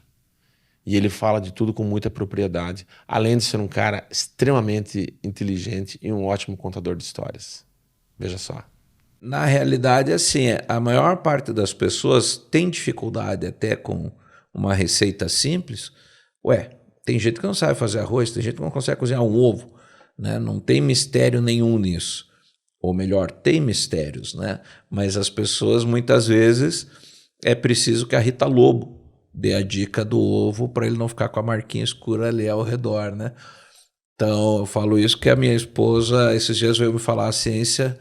E ele fala de tudo com muita propriedade, além de ser um cara extremamente inteligente e um ótimo contador de histórias. Veja só. Na realidade, assim, a maior parte das pessoas tem dificuldade até com uma receita simples. Tem gente que não sabe fazer arroz, tem gente que não consegue cozinhar um ovo, né? Não tem mistério nenhum nisso. Ou melhor, tem mistérios, né? Mas as pessoas, muitas vezes, é preciso que a Rita Lobo dê a dica do ovo para ele não ficar com a marquinha escura ali ao redor, né? Então, eu falo isso que a minha esposa, esses dias, veio me falar: a ciência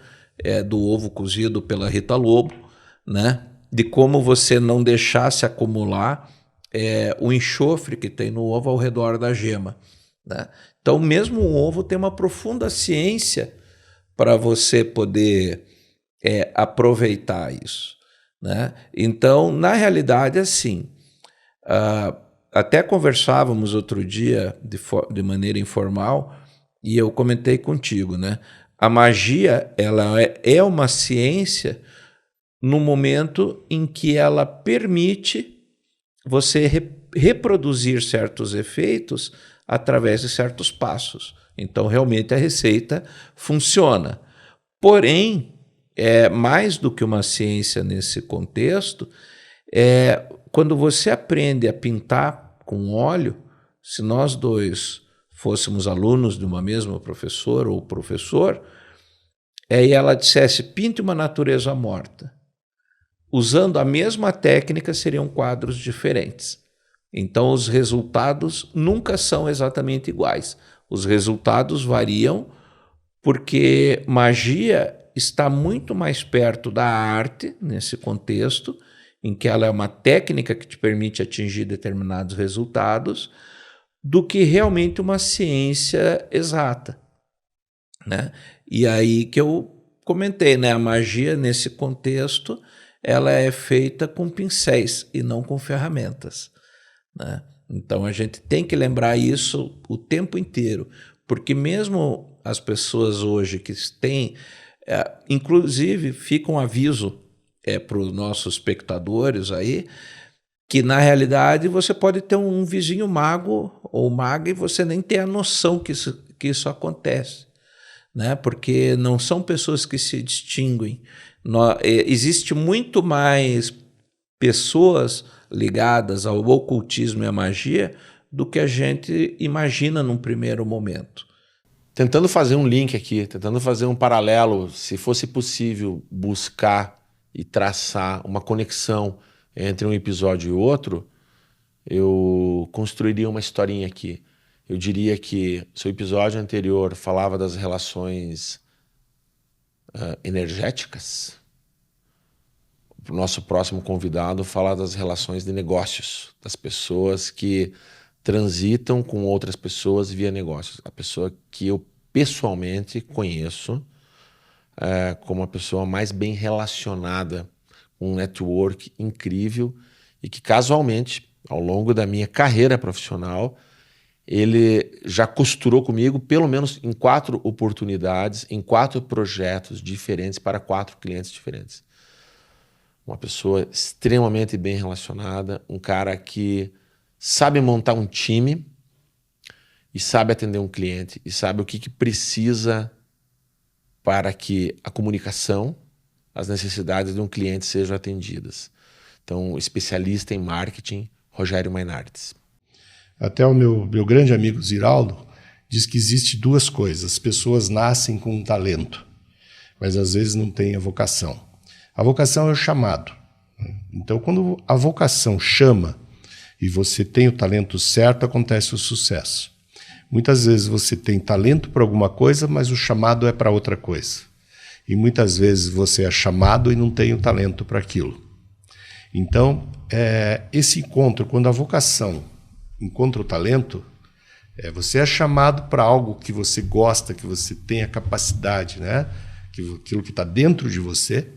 do ovo cozido pela Rita Lobo, né? De como você não deixar se acumular o enxofre que tem no ovo ao redor da gema, né? Então, mesmo o ovo tem uma profunda ciência para você poder aproveitar isso, né? Então, na realidade, assim, até conversávamos outro dia de maneira informal e eu comentei contigo, né? A magia, ela é uma ciência no momento em que ela permite você reproduzir certos efeitos através de certos passos. Então, realmente, a receita funciona. Porém, mais do que uma ciência nesse contexto, quando você aprende a pintar com óleo, se nós dois fôssemos alunos de uma mesma professora ou professor, e ela dissesse, pinte uma natureza morta. Usando a mesma técnica, seriam quadros diferentes. Então, os resultados nunca são exatamente iguais. Os resultados variam porque magia está muito mais perto da arte, nesse contexto, em que ela é uma técnica que te permite atingir determinados resultados, do que realmente uma ciência exata, né? E aí que eu comentei, né? A magia, nesse contexto, ela é feita com pincéis e não com ferramentas, né? Então a gente tem que lembrar isso o tempo inteiro, porque mesmo as pessoas hoje que têm, inclusive fica um aviso para os nossos espectadores aí, que na realidade você pode ter um vizinho mago ou maga e você nem ter a noção que isso acontece, né? Porque não são pessoas que se distinguem. Existe muito mais pessoas ligadas ao ocultismo e à magia do que a gente imagina num primeiro momento. Tentando fazer um link aqui, tentando fazer um paralelo, se fosse possível buscar e traçar uma conexão entre um episódio e outro, eu construiria uma historinha aqui. Eu diria que seu episódio anterior falava das relações energéticas. O nosso próximo convidado fala das relações de negócios, das pessoas que transitam com outras pessoas via negócios. A pessoa que eu pessoalmente conheço como a pessoa mais bem relacionada, com um network incrível e que casualmente, ao longo da minha carreira profissional, ele já costurou comigo pelo menos em 4 oportunidades, em 4 projetos diferentes para 4 clientes diferentes. Uma pessoa extremamente bem relacionada, um cara que sabe montar um time e sabe atender um cliente e sabe o que precisa para que a comunicação, as necessidades de um cliente sejam atendidas. Então, especialista em marketing, Rogério Mainardes. Até o meu grande amigo Ziraldo diz que existe 2 coisas. As pessoas nascem com um talento, mas às vezes não têm a vocação. A vocação é o chamado. Então, quando a vocação chama e você tem o talento certo, acontece o sucesso. Muitas vezes você tem talento para alguma coisa, mas o chamado é para outra coisa. E muitas vezes você é chamado e não tem o talento para aquilo. Então, esse encontro, quando a vocação encontra o talento, você é chamado para algo que você gosta, que você tem a capacidade, né? Aquilo que está dentro de você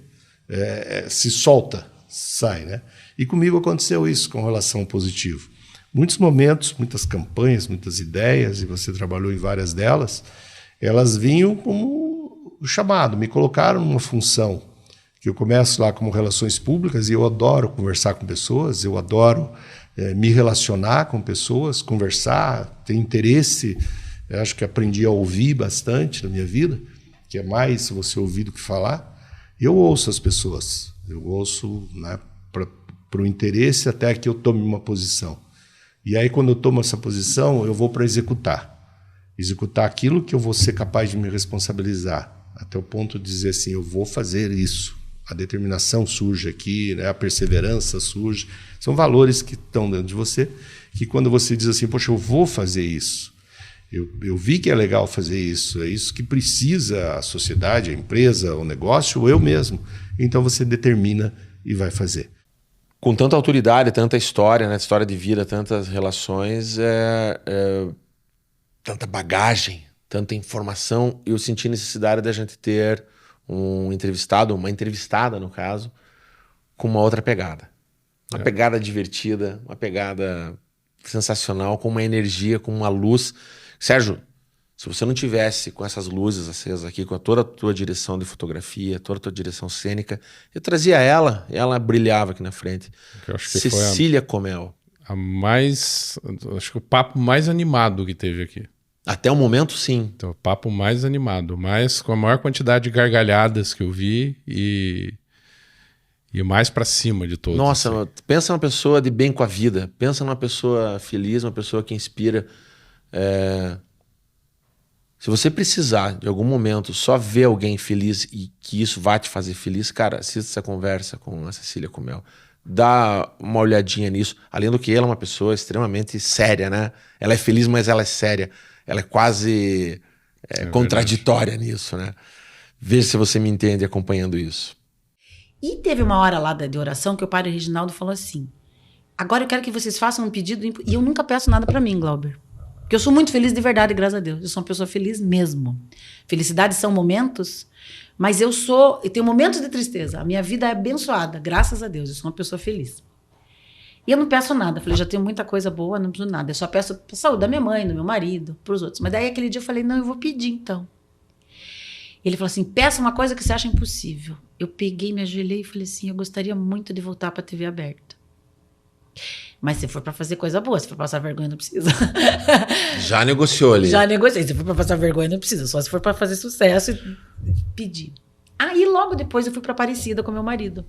se solta, sai, né? E comigo aconteceu isso com relação ao positivo. Muitos momentos, muitas campanhas, muitas ideias, e você trabalhou em várias delas, elas vinham como o chamado, me colocaram numa função, que eu começo lá como relações públicas, e eu adoro conversar com pessoas, eu adoro me relacionar com pessoas, conversar, ter interesse. Eu acho que aprendi a ouvir bastante na minha vida, que é mais você ouvir do que falar. Eu ouço as pessoas, eu ouço, né, para o interesse até que eu tome uma posição. E aí, quando eu tomo essa posição, eu vou para executar aquilo que eu vou ser capaz de me responsabilizar, até o ponto de dizer assim, eu vou fazer isso. A determinação surge aqui, né? A perseverança surge. São valores que estão dentro de você, que quando você diz assim, poxa, eu vou fazer isso, Eu vi que é legal fazer isso, é isso que precisa a sociedade, a empresa, o negócio, ou eu mesmo. Então você determina e vai fazer. Com tanta autoridade, tanta história, né? História de vida, tantas relações, tanta bagagem, tanta informação, eu senti necessidade da gente ter um entrevistado, uma entrevistada, no caso, com uma outra pegada. Uma pegada divertida, uma pegada sensacional, com uma energia, com uma luz. Sérgio, se você não tivesse com essas luzes acesas aqui, com toda a tua direção de fotografia, toda a tua direção cênica, eu trazia ela brilhava aqui na frente. Eu acho que Cecília Comel. Acho que o papo mais animado que teve aqui. Até o momento, sim. Então, o papo mais animado, mas com a maior quantidade de gargalhadas que eu vi e mais pra cima de todos. Nossa, assim. Pensa numa pessoa de bem com a vida, pensa numa pessoa feliz, uma pessoa que inspira. Se você precisar, de algum momento, só ver alguém feliz e que isso vai te fazer feliz, cara, assista essa conversa com a Cecília Comel. Dá uma olhadinha nisso. Além do que ela é uma pessoa extremamente séria, né? Ela é feliz, mas ela é séria. Ela é quase contraditória nisso, né? Veja se você me entende acompanhando isso. E teve uma hora lá de oração que o padre Reginaldo falou assim: agora eu quero que vocês façam um pedido, e eu nunca peço nada pra mim, Glauber. Porque eu sou muito feliz de verdade, graças a Deus. Eu sou uma pessoa feliz mesmo. Felicidade são momentos, mas eu tenho momentos de tristeza. A minha vida é abençoada, graças a Deus. Eu sou uma pessoa feliz. E eu não peço nada. Eu falei, já tenho muita coisa boa, não preciso nada. Eu só peço a saúde da minha mãe, do meu marido, pros outros. Mas daí aquele dia eu falei, não, eu vou pedir então. Ele falou assim, peça uma coisa que você acha impossível. Eu peguei, me ajoelhei e falei assim, eu gostaria muito de voltar pra TV aberta. Mas se for pra fazer coisa boa, se for pra passar vergonha, não precisa. Já negociou ali. Já negociei. Se for pra passar vergonha, não precisa. Só se for pra fazer sucesso e pedir. Aí logo depois eu fui pra Aparecida com meu marido.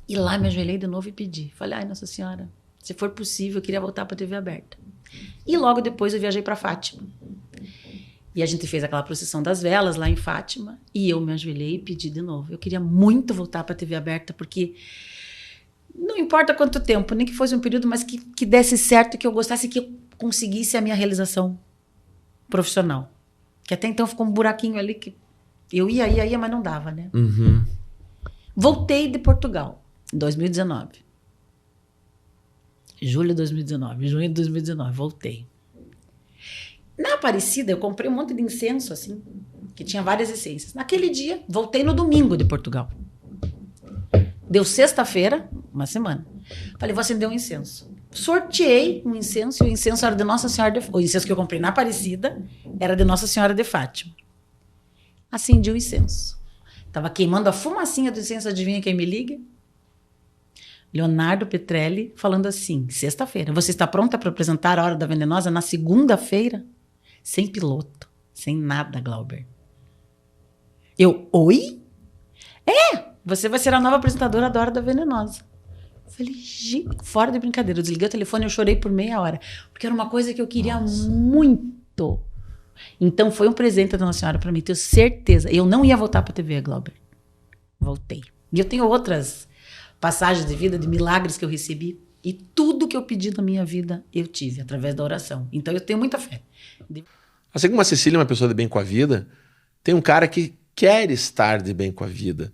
E lá me ajoelhei de novo e pedi. Falei, ai, Nossa Senhora, se for possível, eu queria voltar pra TV aberta. E logo depois eu viajei pra Fátima. E a gente fez aquela procissão das velas lá em Fátima. E eu me ajoelhei e pedi de novo. Eu queria muito voltar pra TV aberta, porque não importa quanto tempo, nem que fosse um período, mas que desse certo, que eu gostasse, que eu conseguisse a minha realização profissional. Que até então ficou um buraquinho ali que eu ia, mas não dava, né? Uhum. Voltei de Portugal, em 2019. Julho de 2019, junho de 2019, voltei. Na Aparecida, eu comprei um monte de incenso, assim, que tinha várias essências. Naquele dia, voltei no domingo de Portugal. Deu sexta-feira, uma semana. Falei, vou acender um incenso. Sorteei um incenso, e o incenso era de Nossa Senhora de... O incenso que eu comprei na Aparecida era de Nossa Senhora de Fátima. Acendi o incenso. Tava queimando a fumacinha do incenso, adivinha quem me liga? Leonardo Petrelli, falando assim, sexta-feira, você está pronta para apresentar a Hora da Venenosa na segunda-feira? Sem piloto, sem nada, Glauber. Eu, oi? Você vai ser a nova apresentadora da Hora da Venenosa. Eu falei, gente, fora de brincadeira. Eu desliguei o telefone e eu chorei por meia hora. Porque era uma coisa que eu queria muito. Então foi um presente da Nossa Senhora para mim, tenho certeza. Eu não ia voltar para a TV, Glauber. Voltei. E eu tenho outras passagens de vida, de milagres que eu recebi. E tudo que eu pedi na minha vida, eu tive, através da oração. Então eu tenho muita fé. Assim como a Cecília é uma pessoa de bem com a vida, tem um cara que quer estar de bem com a vida.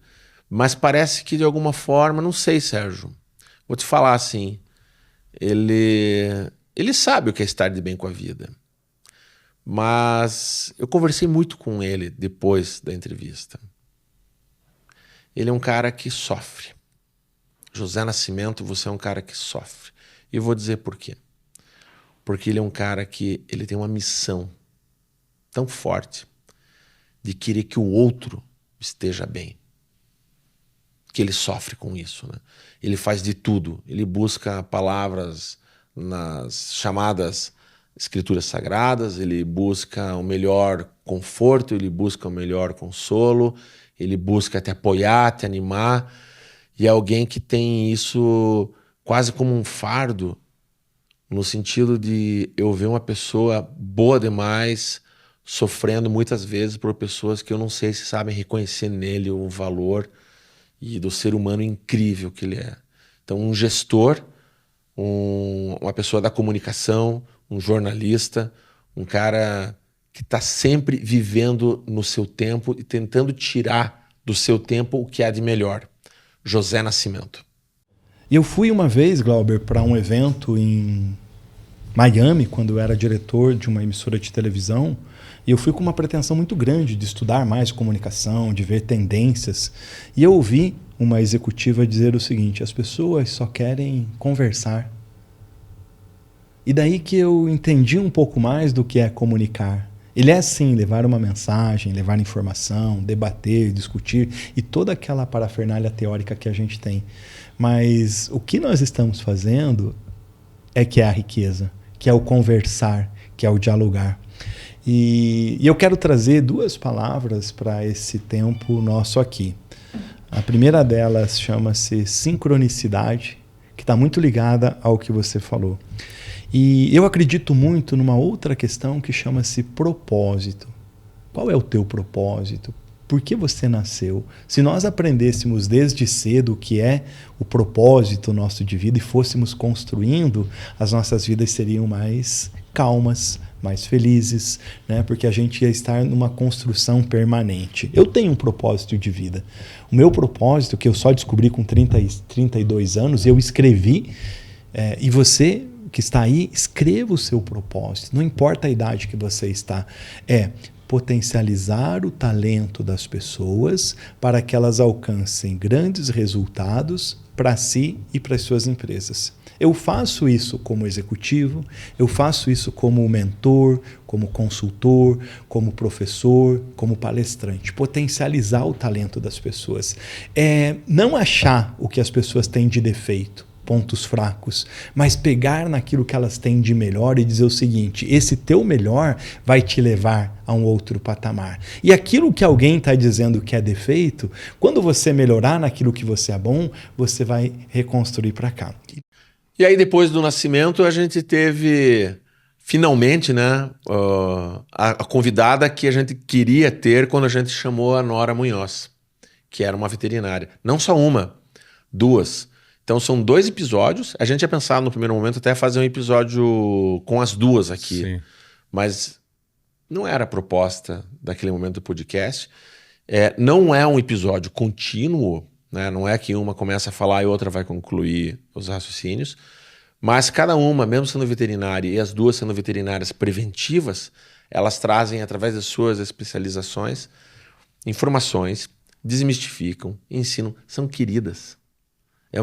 Mas parece que de alguma forma, não sei, Sérgio, vou te falar assim, ele sabe o que é estar de bem com a vida. Mas eu conversei muito com ele depois da entrevista. Ele é um cara que sofre. José Nascimento, você é um cara que sofre. E eu vou dizer por quê. Porque ele é um cara que ele tem uma missão tão forte de querer que o outro esteja bem. Que ele sofre com isso, né? Ele faz de tudo. Ele busca palavras nas chamadas escrituras sagradas, ele busca o melhor conforto, ele busca o melhor consolo, ele busca te apoiar, te animar, e é alguém que tem isso quase como um fardo, no sentido de eu ver uma pessoa boa demais sofrendo muitas vezes por pessoas que eu não sei se sabem reconhecer nele o valor e do ser humano incrível que ele é. Então, um gestor, uma pessoa da comunicação, um jornalista, um cara que está sempre vivendo no seu tempo e tentando tirar do seu tempo o que há de melhor. José Nascimento. E eu fui uma vez, Glauber, para um evento em Miami, quando eu era diretor de uma emissora de televisão, e eu fui com uma pretensão muito grande de estudar mais comunicação, de ver tendências. E eu ouvi uma executiva dizer o seguinte: as pessoas só querem conversar. E daí que eu entendi um pouco mais do que é comunicar. Ele é sim levar uma mensagem, levar informação, debater, discutir e toda aquela parafernália teórica que a gente tem. Mas o que nós estamos fazendo é que é a riqueza, que é o conversar, que é o dialogar. E eu quero trazer 2 palavras para esse tempo nosso aqui. A primeira delas chama-se sincronicidade, que está muito ligada ao que você falou. E eu acredito muito numa outra questão que chama-se propósito. Qual é o teu propósito? Por que você nasceu? Se nós aprendêssemos desde cedo o que é o propósito nosso de vida e fôssemos construindo, as nossas vidas seriam mais calmas, mais felizes, né? Porque a gente ia estar numa construção permanente. Eu tenho um propósito de vida. O meu propósito, que eu só descobri com 32 anos, eu escrevi, e você que está aí, escreva o seu propósito. Não importa a idade que você está. É potencializar o talento das pessoas para que elas alcancem grandes resultados para si e para as suas empresas. Eu faço isso como executivo, eu faço isso como mentor, como consultor, como professor, como palestrante. Potencializar o talento das pessoas. Não achar o que as pessoas têm de defeito, pontos fracos, mas pegar naquilo que elas têm de melhor e dizer o seguinte: esse teu melhor vai te levar a um outro patamar. E aquilo que alguém está dizendo que é defeito, quando você melhorar naquilo que você é bom, você vai reconstruir para cá. E aí, depois do Nascimento, a gente teve, finalmente, né, a convidada que a gente queria ter quando a gente chamou a Nora Munhoz, que era uma veterinária. Não só uma, 2. Então são 2 episódios. A gente ia pensar no primeiro momento até fazer um episódio com as 2 aqui. Sim. Mas não era a proposta daquele momento do podcast. Não é um episódio contínuo, né? Não é que uma começa a falar e outra vai concluir os raciocínios. Mas cada uma, mesmo sendo veterinária e as 2 sendo veterinárias preventivas, elas trazem, através das suas especializações, informações, desmistificam, ensinam, são queridas.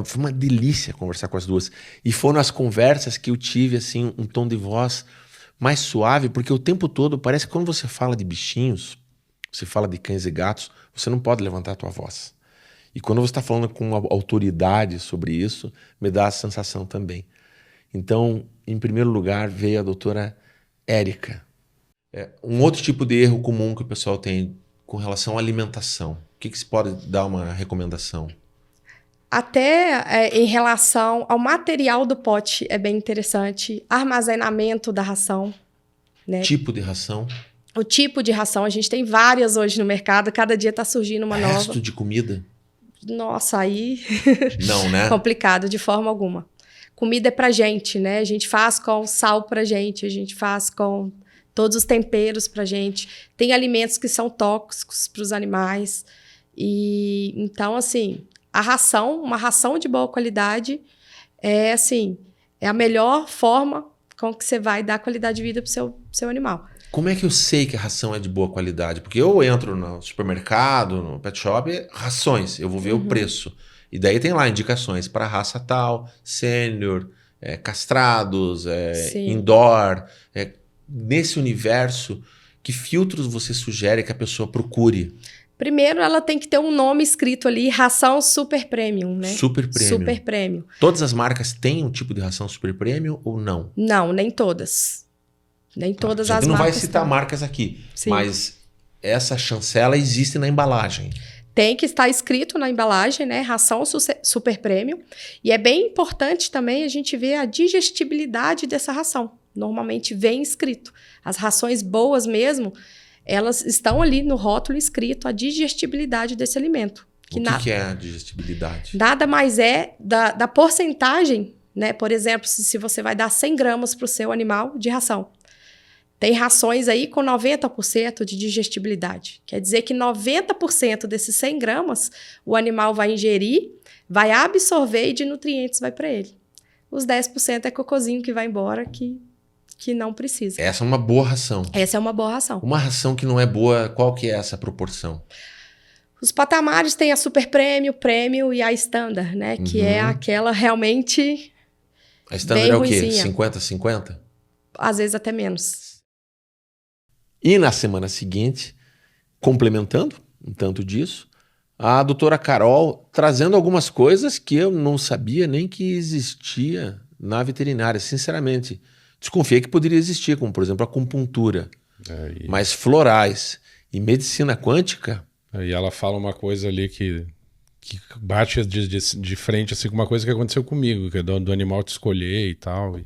Foi uma delícia conversar com as 2. E foram as conversas que eu tive, assim, um tom de voz mais suave, porque o tempo todo parece que quando você fala de bichinhos, você fala de cães e gatos, você não pode levantar a tua voz. E quando você está falando com autoridade sobre isso, me dá a sensação também. Então, em primeiro lugar, veio a doutora Érica. Um outro tipo de erro comum que o pessoal tem com relação à alimentação. O que se pode dar uma recomendação? Até em relação ao material do pote é bem interessante. Armazenamento da ração. Né? Tipo de ração? O tipo de ração. A gente tem várias hoje no mercado. Cada dia está surgindo uma nova. Resto de comida? Nossa, aí... Não, né? Complicado, de forma alguma. Comida é pra gente, né? A gente faz com sal pra gente. A gente faz com todos os temperos pra gente. Tem alimentos que são tóxicos para os animais. E então, assim... uma ração de boa qualidade é a melhor forma com que você vai dar qualidade de vida para o seu animal. Como é que eu sei que a ração é de boa qualidade? Porque eu entro no supermercado, no pet shop, rações, eu vou ver o preço. E daí tem lá indicações para raça tal, sênior, castrados, indoor. Nesse universo, que filtros você sugere que a pessoa procure? Primeiro, ela tem que ter um nome escrito ali, ração super premium, né? Super premium. Super premium. Todas as marcas têm um tipo de ração super premium ou não? Não, nem todas. Nem todas as marcas. Não vai citar marcas aqui, Sim. Mas essa chancela existe na embalagem. Tem que estar escrito na embalagem, né? Ração super premium. E é bem importante também a gente ver a digestibilidade dessa ração. Normalmente vem escrito. As rações boas mesmo... elas estão ali no rótulo escrito a digestibilidade desse alimento. O que é a digestibilidade? Nada mais é da porcentagem, né? Por exemplo, se você vai dar 100 gramas para o seu animal de ração, Tem rações aí com 90% de digestibilidade. Quer dizer que 90% desses 100 gramas o animal vai ingerir, vai absorver e de nutrientes vai para ele. Os 10% é cocôzinho que vai embora, que não precisa. Essa é uma boa ração. Essa é uma boa ração. Uma ração que não é boa, qual que é essa proporção? Os patamares tem a super prêmio e a standard, né? Que é aquela realmente a standard é o quê? 50-50? Às vezes até menos. E na semana seguinte, complementando um tanto disso, a doutora Carol trazendo algumas coisas que eu não sabia nem que existia na veterinária, sinceramente. Desconfiei que poderia existir, como por exemplo a acupuntura, mas florais e medicina quântica. E ela fala uma coisa ali que bate de frente assim, com uma coisa que aconteceu comigo, que é do animal te escolher e tal.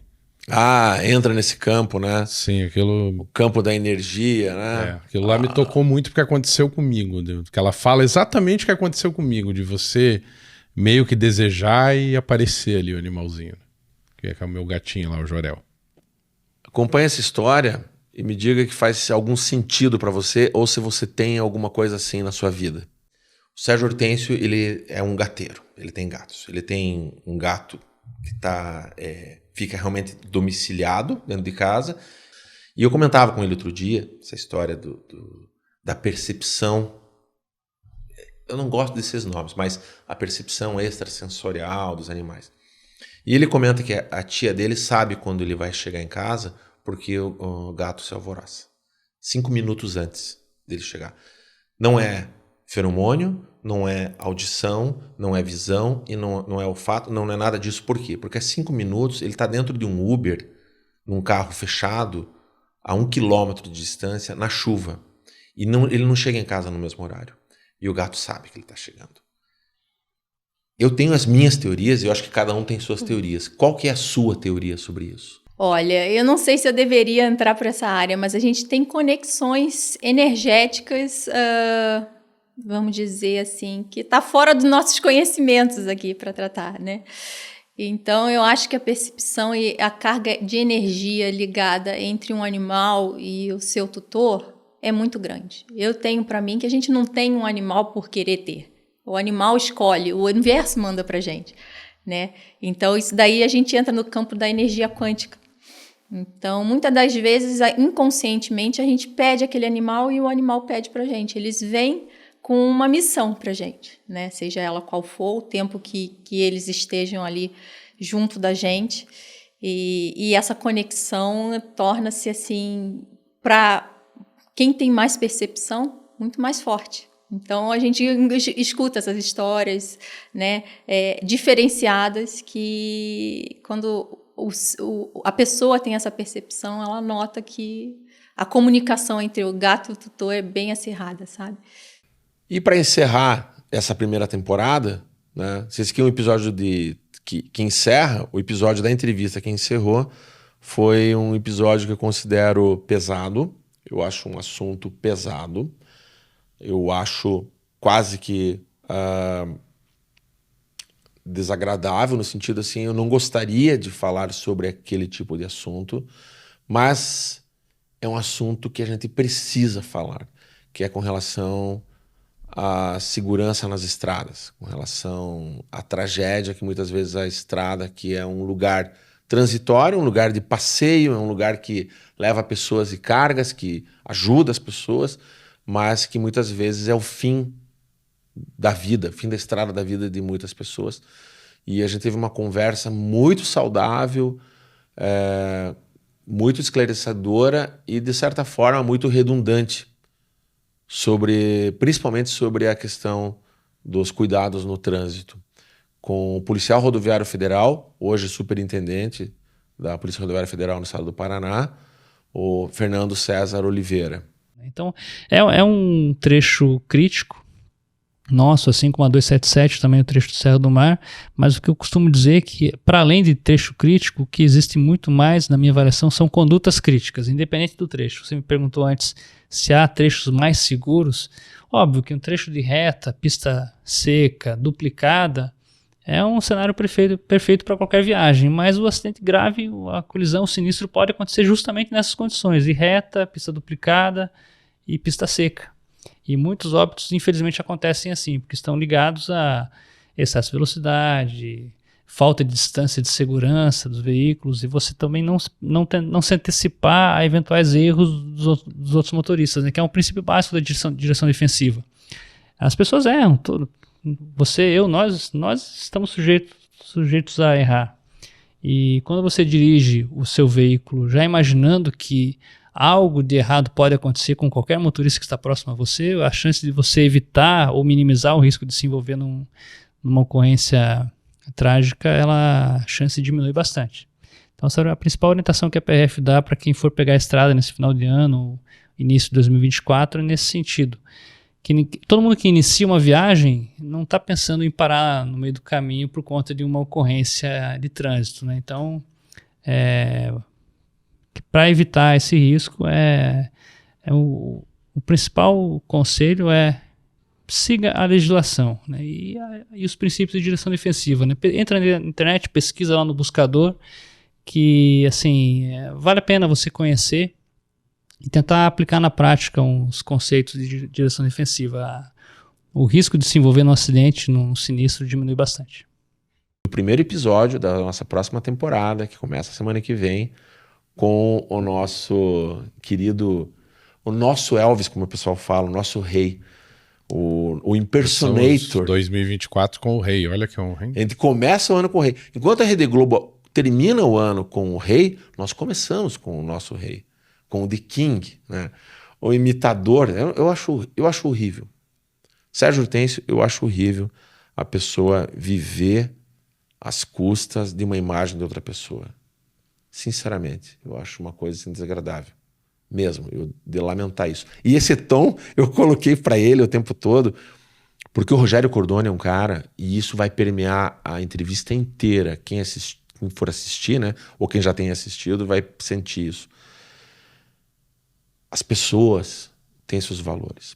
Entra nesse campo, né? Sim, aquilo... O campo da energia, né? Aquilo lá me tocou muito porque aconteceu comigo. Que ela fala exatamente o que aconteceu comigo, de você meio que desejar e aparecer ali o animalzinho. Que é o meu gatinho lá, o Jorel. Acompanhe essa história e me diga que faz algum sentido para você ou se você tem alguma coisa assim na sua vida. O Sérgio Hortêncio, ele é um gateiro, ele tem gatos. Ele tem um gato que fica realmente domiciliado dentro de casa. E eu comentava com ele outro dia essa história da percepção. Eu não gosto desses nomes, mas a percepção extrasensorial dos animais. E ele comenta que a tia dele sabe quando ele vai chegar em casa porque o gato se alvoroça. 5 minutos antes dele chegar. Não é feromônio, não é audição, não é visão e não é olfato, não é nada disso. Por quê? Porque a 5 minutos ele está dentro de um Uber, num carro fechado, a 1 quilômetro de distância, na chuva. E ele não chega em casa no mesmo horário. E o gato sabe que ele está chegando. Eu tenho as minhas teorias e eu acho que cada um tem suas teorias. Qual que é a sua teoria sobre isso? Olha, eu não sei se eu deveria entrar para essa área, mas a gente tem conexões energéticas, vamos dizer assim, que está fora dos nossos conhecimentos aqui para tratar, né? Então, eu acho que a percepção e a carga de energia ligada entre um animal e o seu tutor é muito grande. Eu tenho para mim que a gente não tem um animal por querer ter. O animal escolhe, o universo manda para a gente, né? Então, isso daí a gente entra no campo da energia quântica. Então, muitas das vezes, inconscientemente, a gente pede aquele animal e o animal pede para a gente. Eles vêm com uma missão para a gente, né? Seja ela qual for, o tempo que eles estejam ali junto da gente. E essa conexão torna-se, assim, para quem tem mais percepção, muito mais forte. Então, a gente escuta essas histórias, né, diferenciadas que, quando a pessoa tem essa percepção, ela nota que a comunicação entre o gato e o tutor é bem acirrada, sabe? E para encerrar essa primeira temporada, né, esse aqui é um episódio que encerra, o episódio da entrevista que encerrou, foi um episódio que eu considero pesado. Eu acho um assunto pesado. Eu acho quase que desagradável, no sentido assim, eu não gostaria de falar sobre aquele tipo de assunto, mas é um assunto que a gente precisa falar, que é com relação à segurança nas estradas, com relação à tragédia que muitas vezes a estrada, que é um lugar transitório, um lugar de passeio, é um lugar que leva pessoas e cargas, que ajuda as pessoas, mas que muitas vezes é o fim da vida, fim da estrada da vida de muitas pessoas. E a gente teve uma conversa muito saudável, muito esclarecedora e, de certa forma, muito redundante, principalmente sobre a questão dos cuidados no trânsito. Com o policial rodoviário federal, hoje superintendente da Polícia Rodoviária Federal no estado do Paraná, o Fernando César Oliveira. Então, é um trecho crítico nosso, assim como a 277, também o trecho do Serra do Mar, mas o que eu costumo dizer é que, para além de trecho crítico, o que existe muito mais, na minha avaliação, são condutas críticas, independente do trecho. Você me perguntou antes se há trechos mais seguros. Óbvio que um trecho de reta, pista seca, duplicada, é um cenário perfeito para qualquer viagem, mas o acidente grave, a colisão, o sinistro pode acontecer justamente nessas condições, e reta, pista duplicada e pista seca. E muitos óbitos, infelizmente, acontecem assim, porque estão ligados a excesso de velocidade, falta de distância de segurança dos veículos, e você também não se antecipar a eventuais erros dos outros motoristas, né, que é um princípio básico da direção defensiva. As pessoas erram, você, eu, nós estamos sujeitos a errar. E quando você dirige o seu veículo já imaginando que algo de errado pode acontecer com qualquer motorista que está próximo a você, a chance de você evitar ou minimizar o risco de se envolver numa ocorrência trágica, a chance diminui bastante. Então essa é a principal orientação que a PRF dá para quem for pegar a estrada nesse final de ano, início de 2024, nesse sentido. Que todo mundo que inicia uma viagem não está pensando em parar no meio do caminho por conta de uma ocorrência de trânsito, né? Então, para evitar esse risco, o principal conselho é siga a legislação, né? E os princípios de direção defensiva, né? Entra na internet, pesquisa lá no buscador, que assim, vale a pena você conhecer e tentar aplicar na prática os conceitos de direção defensiva. O risco de se envolver num acidente, num sinistro, diminui bastante. O primeiro episódio da nossa próxima temporada, que começa semana que vem, com o nosso querido, o nosso Elvis, como o pessoal fala, o nosso rei, o impersonator. 2024 com o rei, olha que honra, hein? A gente começa o ano com o rei. Enquanto a Rede Globo termina o ano com o rei, nós começamos com o nosso rei, com o The King, né? O imitador. Eu acho horrível. Sérgio Hortêncio, eu acho horrível a pessoa viver às custas de uma imagem de outra pessoa. Sinceramente, eu acho uma coisa assim, desagradável. Mesmo, de lamentar isso. E esse tom eu coloquei para ele o tempo todo, porque o Rogério Cordoni é um cara, e isso vai permear a entrevista inteira. Quem for assistir, né, ou quem já tem assistido, vai sentir isso. As pessoas têm seus valores.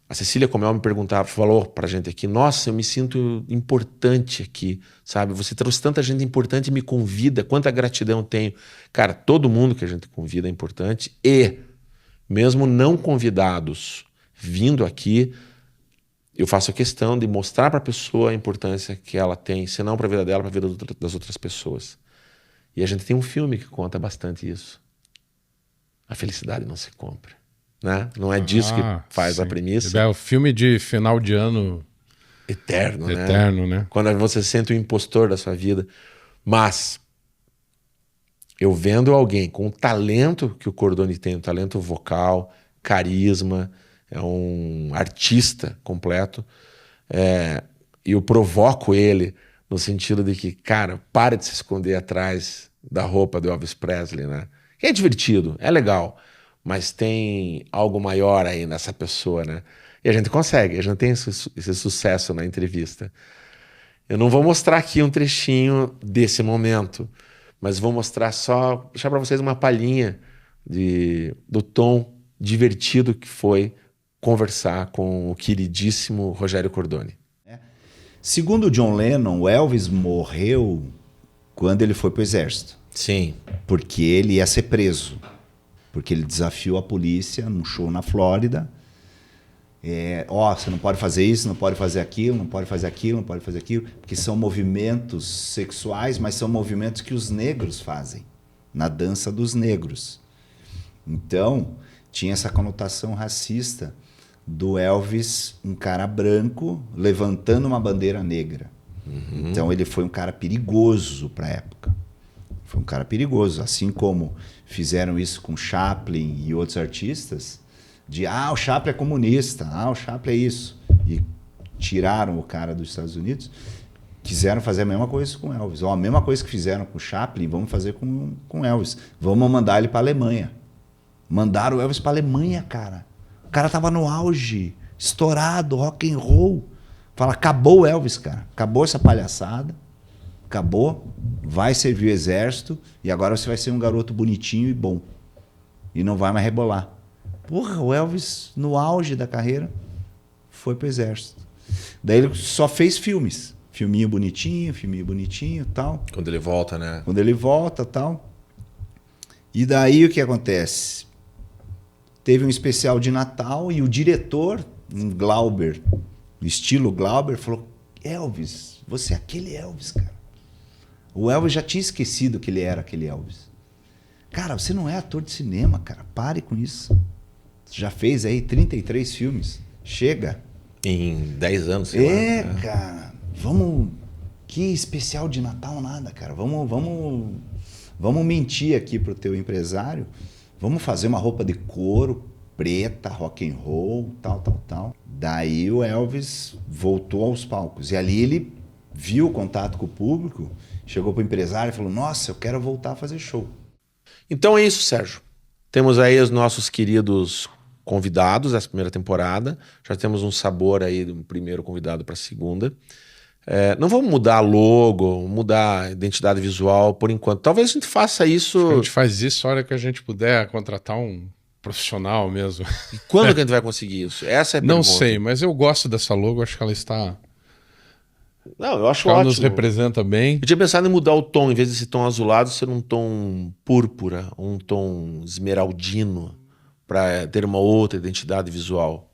A Cecília Comel me falou pra gente aqui, nossa, eu me sinto importante aqui, sabe? Você trouxe tanta gente importante e me convida, quanta gratidão eu tenho. Cara, todo mundo que a gente convida é importante, e mesmo não convidados vindo aqui, eu faço a questão de mostrar para a pessoa a importância que ela tem, se não para a vida dela, para a vida das outras pessoas. E a gente tem um filme que conta bastante isso. A felicidade não se compra. Né? Não é disso que faz a premissa. É o filme de final de ano eterno, né? Quando você sente o impostor da sua vida. Mas eu vendo alguém com o talento que o Cordoni tem, o talento vocal, carisma, é um artista completo, e eu provoco ele no sentido de que, cara, para de se esconder atrás da roupa do Elvis Presley, né? Que é divertido, é legal, mas tem algo maior aí nessa pessoa, né? E a gente consegue, a gente tem esse sucesso na entrevista. Eu não vou mostrar aqui um trechinho desse momento, mas vou mostrar deixar para vocês uma palhinha do tom divertido que foi conversar com o queridíssimo Rogério Cordoni. Segundo John Lennon, o Elvis morreu quando ele foi para o exército. Sim. Porque ele ia ser preso. Porque ele desafiou a polícia num show na Flórida. Você não pode fazer isso, não pode fazer aquilo, não pode fazer aquilo, não pode fazer aquilo. Porque são movimentos sexuais, mas são movimentos que os negros fazem. Na dança dos negros. Então, tinha essa conotação racista do Elvis, um cara branco, levantando uma bandeira negra. Uhum. Então, ele foi um cara perigoso para a época. Foi um cara perigoso, assim como fizeram isso com Chaplin e outros artistas, o Chaplin é comunista, o Chaplin é isso. E tiraram o cara dos Estados Unidos, quiseram fazer a mesma coisa com Elvis. A mesma coisa que fizeram com Chaplin, vamos fazer com Elvis. Vamos mandar ele para a Alemanha. Mandaram o Elvis para a Alemanha, cara. O cara tava no auge, estourado, rock and roll. Fala, acabou o Elvis, cara. Acabou essa palhaçada. Acabou, vai servir o exército e agora você vai ser um garoto bonitinho e bom. E não vai mais rebolar. Porra, o Elvis, no auge da carreira, foi pro exército. Daí ele só fez filmes. filminho bonitinho e tal. Quando ele volta, né? Quando ele volta, tal. E daí o que acontece? Teve um especial de Natal e o diretor, um Glauber, estilo Glauber, falou: Elvis, você é aquele Elvis, cara. O Elvis já tinha esquecido que ele era aquele Elvis. Cara, você não é ator de cinema, cara. Pare com isso. Você já fez aí 33 filmes. Chega. Em 10 anos, sei lá. Cara. Vamos... Que especial de Natal nada, cara. Vamos mentir aqui pro teu empresário. Vamos fazer uma roupa de couro, preta, rock and roll, tal. Daí o Elvis voltou aos palcos. E ali ele viu o contato com o público, chegou pro empresário e falou: nossa, eu quero voltar a fazer show. Então é isso, Sérgio. Temos aí os nossos queridos convidados dessa primeira temporada. Já temos um sabor aí do primeiro convidado para a segunda. Não vamos mudar logo, mudar a identidade visual por enquanto. Talvez a gente faça isso... A gente faz isso a hora que a gente puder contratar um profissional mesmo. E quando que a gente vai conseguir isso? Essa é a pergunta. Não sei, mas eu gosto dessa logo, acho que ela está... Não, eu acho ela ótimo. Nos representa bem. Eu tinha pensado em mudar o tom, em vez desse tom azulado, ser um tom púrpura, um tom esmeraldino, para ter uma outra identidade visual.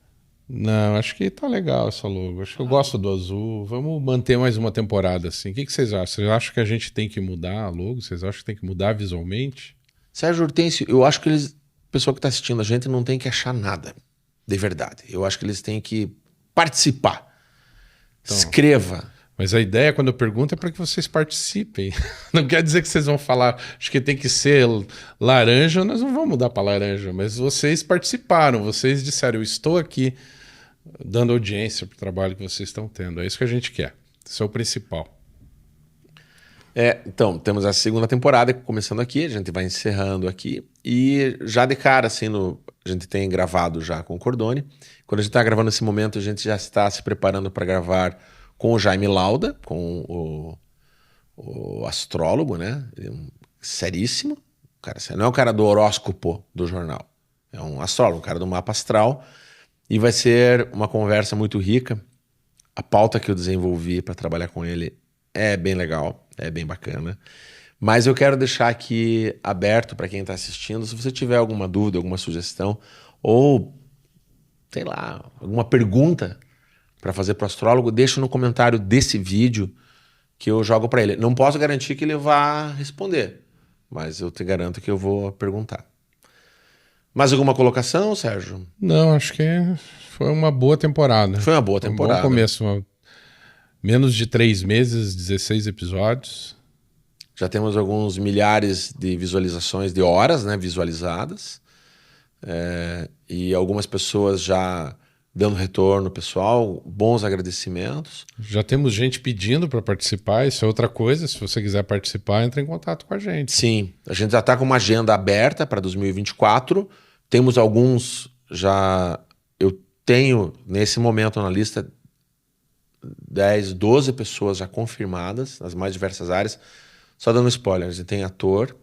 Não, acho que tá legal essa logo. Acho que eu gosto do azul. Vamos manter mais uma temporada assim. O que vocês acham? Vocês acham que a gente tem que mudar a logo? Vocês acham que tem que mudar visualmente? Sérgio Hortêncio, eu acho que eles, a pessoa que está assistindo a gente não tem que achar nada, de verdade. Eu acho que eles têm que participar. Então, escreva. Mas a ideia, quando eu pergunto, é para que vocês participem. Não quer dizer que vocês vão falar, acho que tem que ser laranja, nós não vamos mudar para laranja, mas vocês participaram, vocês disseram: eu estou aqui dando audiência para o trabalho que vocês estão tendo. É isso que a gente quer. Isso é o principal. Então, temos a segunda temporada começando aqui, a gente vai encerrando aqui. E já de cara, assim, a gente tem gravado já com o Cordone. Quando a gente está gravando nesse momento, a gente já está se preparando para gravar com o Jaime Lauda, com o astrólogo, né? Ele é seríssimo. Cara, não é o cara do horóscopo do jornal. É um astrólogo, um cara do mapa astral. E vai ser uma conversa muito rica. A pauta que eu desenvolvi para trabalhar com ele é bem legal, é bem bacana. Mas eu quero deixar aqui aberto para quem está assistindo. Se você tiver alguma dúvida, alguma sugestão, ou, sei lá, alguma pergunta para fazer para o astrólogo, deixa no comentário desse vídeo que eu jogo para ele. Não posso garantir que ele vá responder, mas eu te garanto que eu vou perguntar. Mais alguma colocação, Sérgio? Não, acho que foi uma boa temporada. Foi uma boa temporada. Um bom começo. Menos de 3 meses, 16 episódios. Já temos alguns milhares de visualizações de horas, né, visualizadas. E algumas pessoas já dando retorno pessoal, bons agradecimentos. Já temos gente pedindo para participar, isso é outra coisa. Se você quiser participar, entre em contato com a gente. Sim, a gente já está com uma agenda aberta para 2024. Temos alguns já... Eu tenho, nesse momento na lista, 10, 12 pessoas já confirmadas nas mais diversas áreas. Só dando spoiler, a gente tem ator,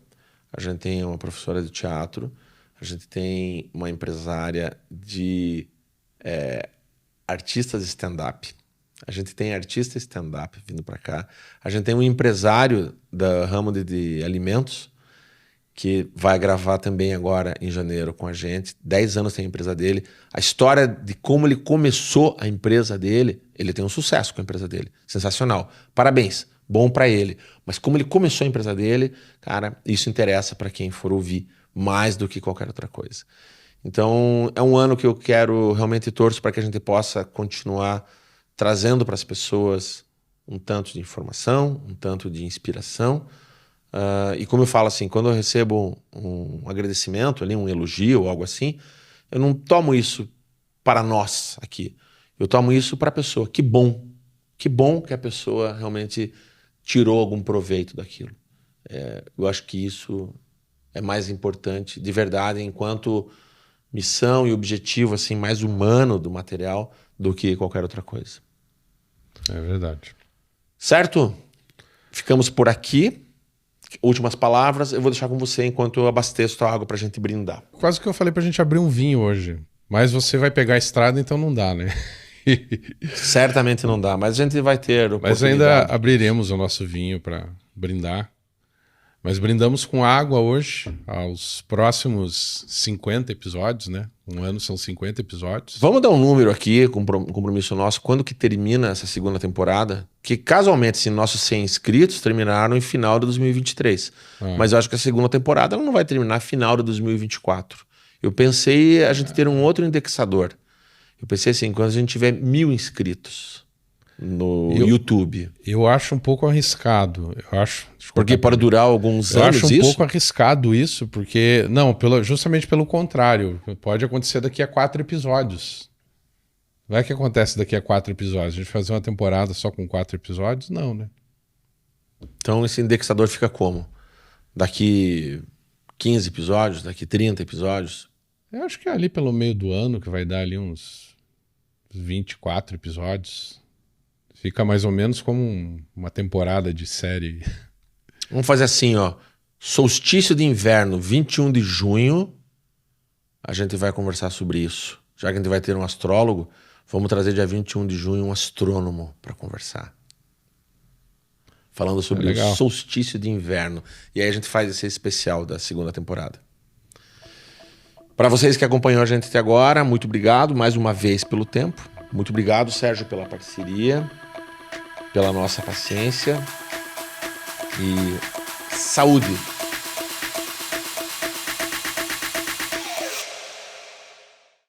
a gente tem uma professora de teatro, a gente tem uma empresária de... artistas stand-up. A gente tem artista stand-up vindo para cá. A gente tem um empresário da ramo de alimentos que vai gravar também agora em janeiro com a gente. 10 anos tem a empresa dele. A história de como ele começou a empresa dele, ele tem um sucesso com a empresa dele. Sensacional. Parabéns. Bom para ele. Mas como ele começou a empresa dele, cara, isso interessa para quem for ouvir mais do que qualquer outra coisa. Então, é um ano que eu quero, realmente torço para que a gente possa continuar trazendo para as pessoas um tanto de informação, um tanto de inspiração. E como eu falo assim, quando eu recebo um agradecimento, ali, um elogio ou algo assim, eu não tomo isso para nós aqui. Eu tomo isso para a pessoa. Que bom que a pessoa realmente tirou algum proveito daquilo. Eu acho que isso é mais importante, de verdade, enquanto missão e objetivo assim mais humano do material do que qualquer outra coisa. É verdade. Certo? Ficamos por aqui. Últimas palavras, eu vou deixar com você enquanto eu abasteço a água pra gente brindar. Quase que eu falei pra gente abrir um vinho hoje, mas você vai pegar a estrada, então não dá, né? Certamente não dá, mas a gente vai ter Mas ainda abriremos o nosso vinho para brindar. Mas brindamos com água hoje, aos próximos 50 episódios, né? Um ano são 50 episódios. Vamos dar um número aqui, compromisso nosso, quando que termina essa segunda temporada? Que casualmente, assim, nossos 100 inscritos terminaram em final de 2023. Mas eu acho que a segunda temporada ela não vai terminar final de 2024. Eu pensei a gente ter um outro indexador. Eu pensei assim, quando a gente tiver 1000 inscritos no YouTube. Eu acho um pouco arriscado. Porque pode durar alguns anos isso? Eu acho um pouco arriscado isso, porque... Não, justamente pelo contrário. Pode acontecer daqui a 4 episódios. Não é que acontece daqui a 4 episódios. A gente fazer uma temporada só com 4 episódios? Não, né? Então esse indexador fica como? Daqui 15 episódios? Daqui 30 episódios? Eu acho que é ali pelo meio do ano, que vai dar ali uns 24 episódios. Fica mais ou menos como uma temporada de série. Vamos fazer assim, ó. Solstício de inverno, 21 de junho. A gente vai conversar sobre isso. Já que a gente vai ter um astrólogo, vamos trazer dia 21 de junho um astrônomo para conversar. Falando sobre o solstício de inverno. E aí a gente faz esse especial da segunda temporada. Para vocês que acompanham a gente até agora, muito obrigado mais uma vez pelo tempo. Muito obrigado, Sérgio, pela parceria, pela nossa paciência. E saúde!